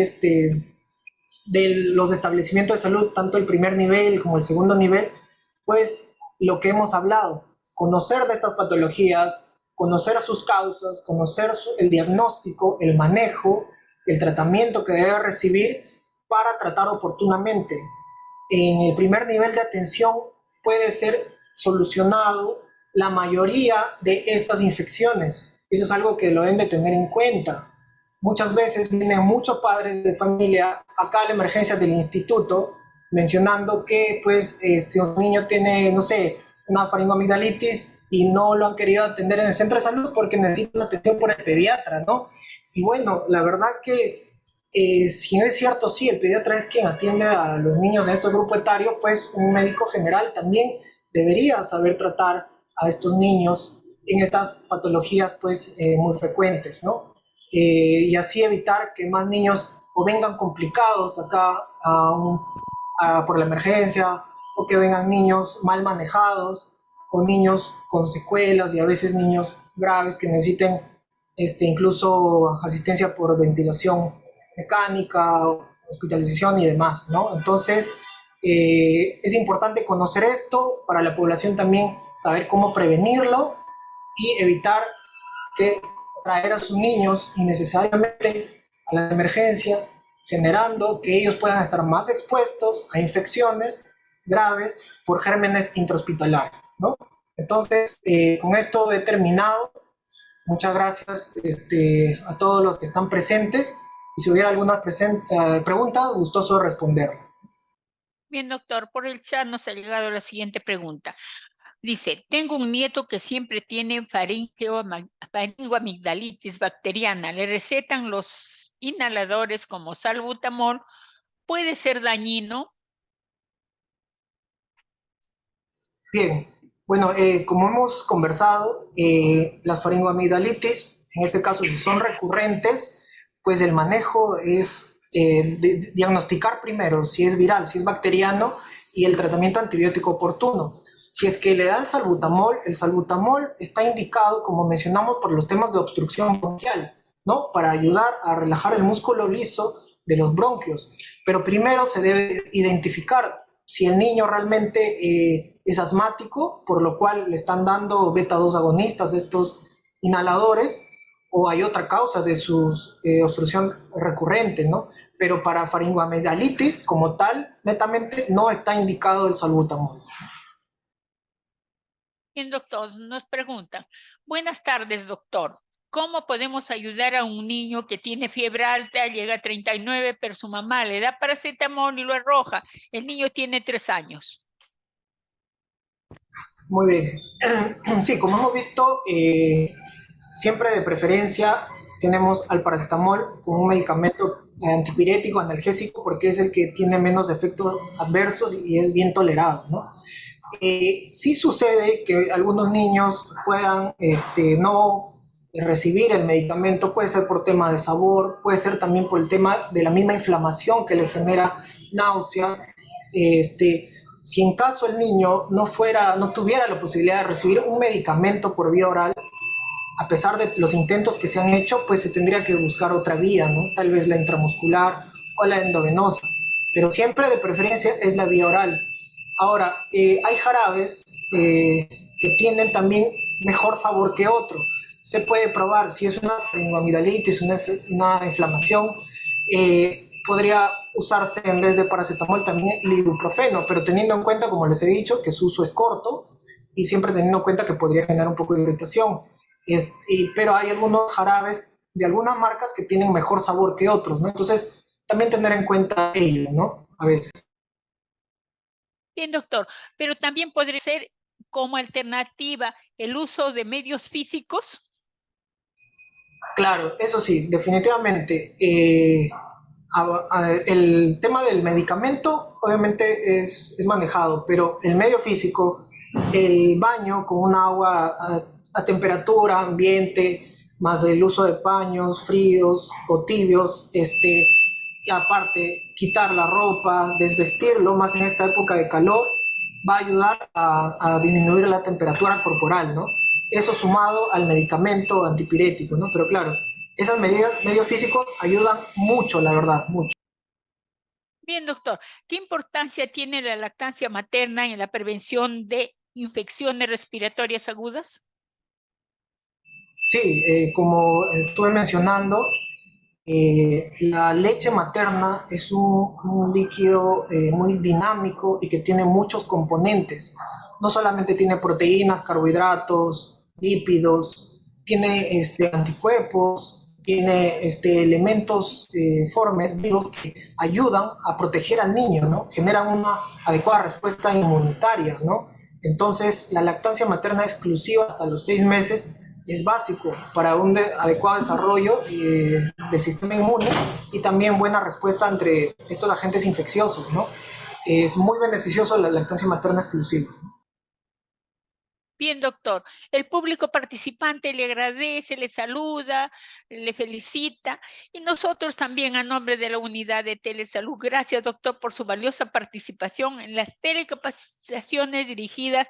de los establecimientos de salud, tanto el primer nivel como el segundo nivel, pues lo que hemos hablado, conocer de estas patologías, conocer sus causas, conocer el diagnóstico, el manejo, el tratamiento que debe recibir para tratar oportunamente. En el primer nivel de atención puede ser solucionado la mayoría de estas infecciones. Eso es algo que lo deben de tener en cuenta. Muchas veces vienen muchos padres de familia acá a la emergencia del instituto mencionando que pues un niño tiene, no sé, una faringoamigdalitis y no lo han querido atender en el centro de salud porque necesita una atención por el pediatra, ¿no? Y bueno, la verdad que si no es cierto, sí, el pediatra es quien atiende a los niños en este grupo etario, pues un médico general también debería saber tratar a estos niños en estas patologías pues muy frecuentes, ¿no? Y así evitar que más niños o vengan complicados acá por la emergencia, o que vengan niños mal manejados, o niños con secuelas y a veces niños graves que necesiten incluso asistencia por ventilación mecánica, hospitalización y demás, ¿no? Entonces, es importante conocer esto para la población también, saber cómo prevenirlo y evitar que traer a sus niños innecesariamente a las emergencias, generando que ellos puedan estar más expuestos a infecciones graves por gérmenes intrahospitalarios, ¿no? Entonces, con esto he terminado. Muchas gracias a todos los que están presentes y si hubiera alguna pregunta, gustoso de responder. Bien, doctor, por el chat nos ha llegado la siguiente pregunta. Dice, tengo un nieto que siempre tiene faringoamigdalitis bacteriana. Le recetan los inhaladores como salbutamol. ¿Puede ser dañino? Bien, bueno, como hemos conversado, las faringoamigdalitis, en este caso si son recurrentes, pues el manejo es diagnosticar primero si es viral, si es bacteriano y el tratamiento antibiótico oportuno. Si es que le da el salbutamol está indicado, como mencionamos, por los temas de obstrucción bronquial, ¿no? Para ayudar a relajar el músculo liso de los bronquios. Pero primero se debe identificar si el niño realmente es asmático, por lo cual le están dando beta-2 agonistas, estos inhaladores, o hay otra causa de su obstrucción recurrente, ¿no? Pero para faringoamigdalitis como tal, netamente no está indicado el salbutamol. Bien, doctor, nos preguntan. Buenas tardes, doctor. ¿Cómo podemos ayudar a un niño que tiene fiebre alta, llega a 39, pero su mamá le da paracetamol y lo arroja? El niño tiene 3 años. Muy bien. Sí, como hemos visto, siempre de preferencia tenemos al paracetamol como un medicamento antipirético, analgésico, porque es el que tiene menos efectos adversos y es bien tolerado, ¿no? Sí sucede que algunos niños puedan no recibir el medicamento, puede ser por tema de sabor, puede ser también por el tema de la misma inflamación que le genera náusea. Si en caso el niño no tuviera la posibilidad de recibir un medicamento por vía oral, a pesar de los intentos que se han hecho, pues se tendría que buscar otra vía, ¿no? Tal vez la intramuscular o la endovenosa, pero siempre de preferencia es la vía oral. Ahora, hay jarabes que tienen también mejor sabor que otro. Se puede probar si es una faringoamidalitis, una inflamación, podría usarse en vez de paracetamol también el ibuprofeno, pero teniendo en cuenta, como les he dicho, que su uso es corto y siempre teniendo en cuenta que podría generar un poco de irritación. Pero hay algunos jarabes de algunas marcas que tienen mejor sabor que otros, ¿no? Entonces, también tener en cuenta ello, ¿no? A veces. Bien, doctor, pero también podría ser como alternativa el uso de medios físicos. Claro, eso sí, definitivamente. El tema del medicamento obviamente es manejado, pero el medio físico, el baño con un agua a temperatura ambiente, más el uso de paños fríos o tibios, y aparte quitar la ropa, desvestirlo, más en esta época de calor, va a ayudar a disminuir la temperatura corporal, ¿no? Eso sumado al medicamento antipirético, ¿no? Pero claro, esas medidas, medios físicos, ayudan mucho, la verdad, mucho. Bien, doctor, ¿qué importancia tiene la lactancia materna en la prevención de infecciones respiratorias agudas? Sí, como estuve mencionando, la leche materna es un líquido muy dinámico y que tiene muchos componentes. No solamente tiene proteínas, carbohidratos, lípidos, tiene anticuerpos, tiene elementos formes vivos que ayudan a proteger al niño, ¿no? Generan una adecuada respuesta inmunitaria, ¿no? Entonces, la lactancia materna exclusiva hasta los 6 meses es básico para un adecuado desarrollo del sistema inmune y también buena respuesta entre estos agentes infecciosos, ¿no? Es muy beneficioso la lactancia materna exclusiva. Bien, doctor, el público participante le agradece, le saluda, le felicita y nosotros también a nombre de la unidad de telesalud. Gracias, doctor, por su valiosa participación en las telecapacitaciones dirigidas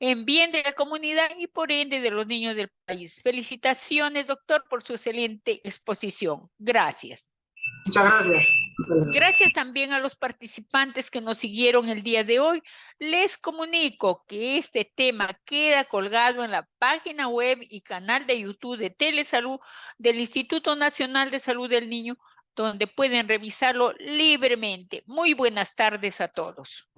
en bien de la comunidad y por ende de los niños del país. Felicitaciones, doctor, por su excelente exposición. Gracias. Muchas gracias. Gracias también a los participantes que nos siguieron el día de hoy. Les comunico que este tema queda colgado en la página web y canal de YouTube de Telesalud del Instituto Nacional de Salud del Niño, donde pueden revisarlo libremente. Muy buenas tardes a todos.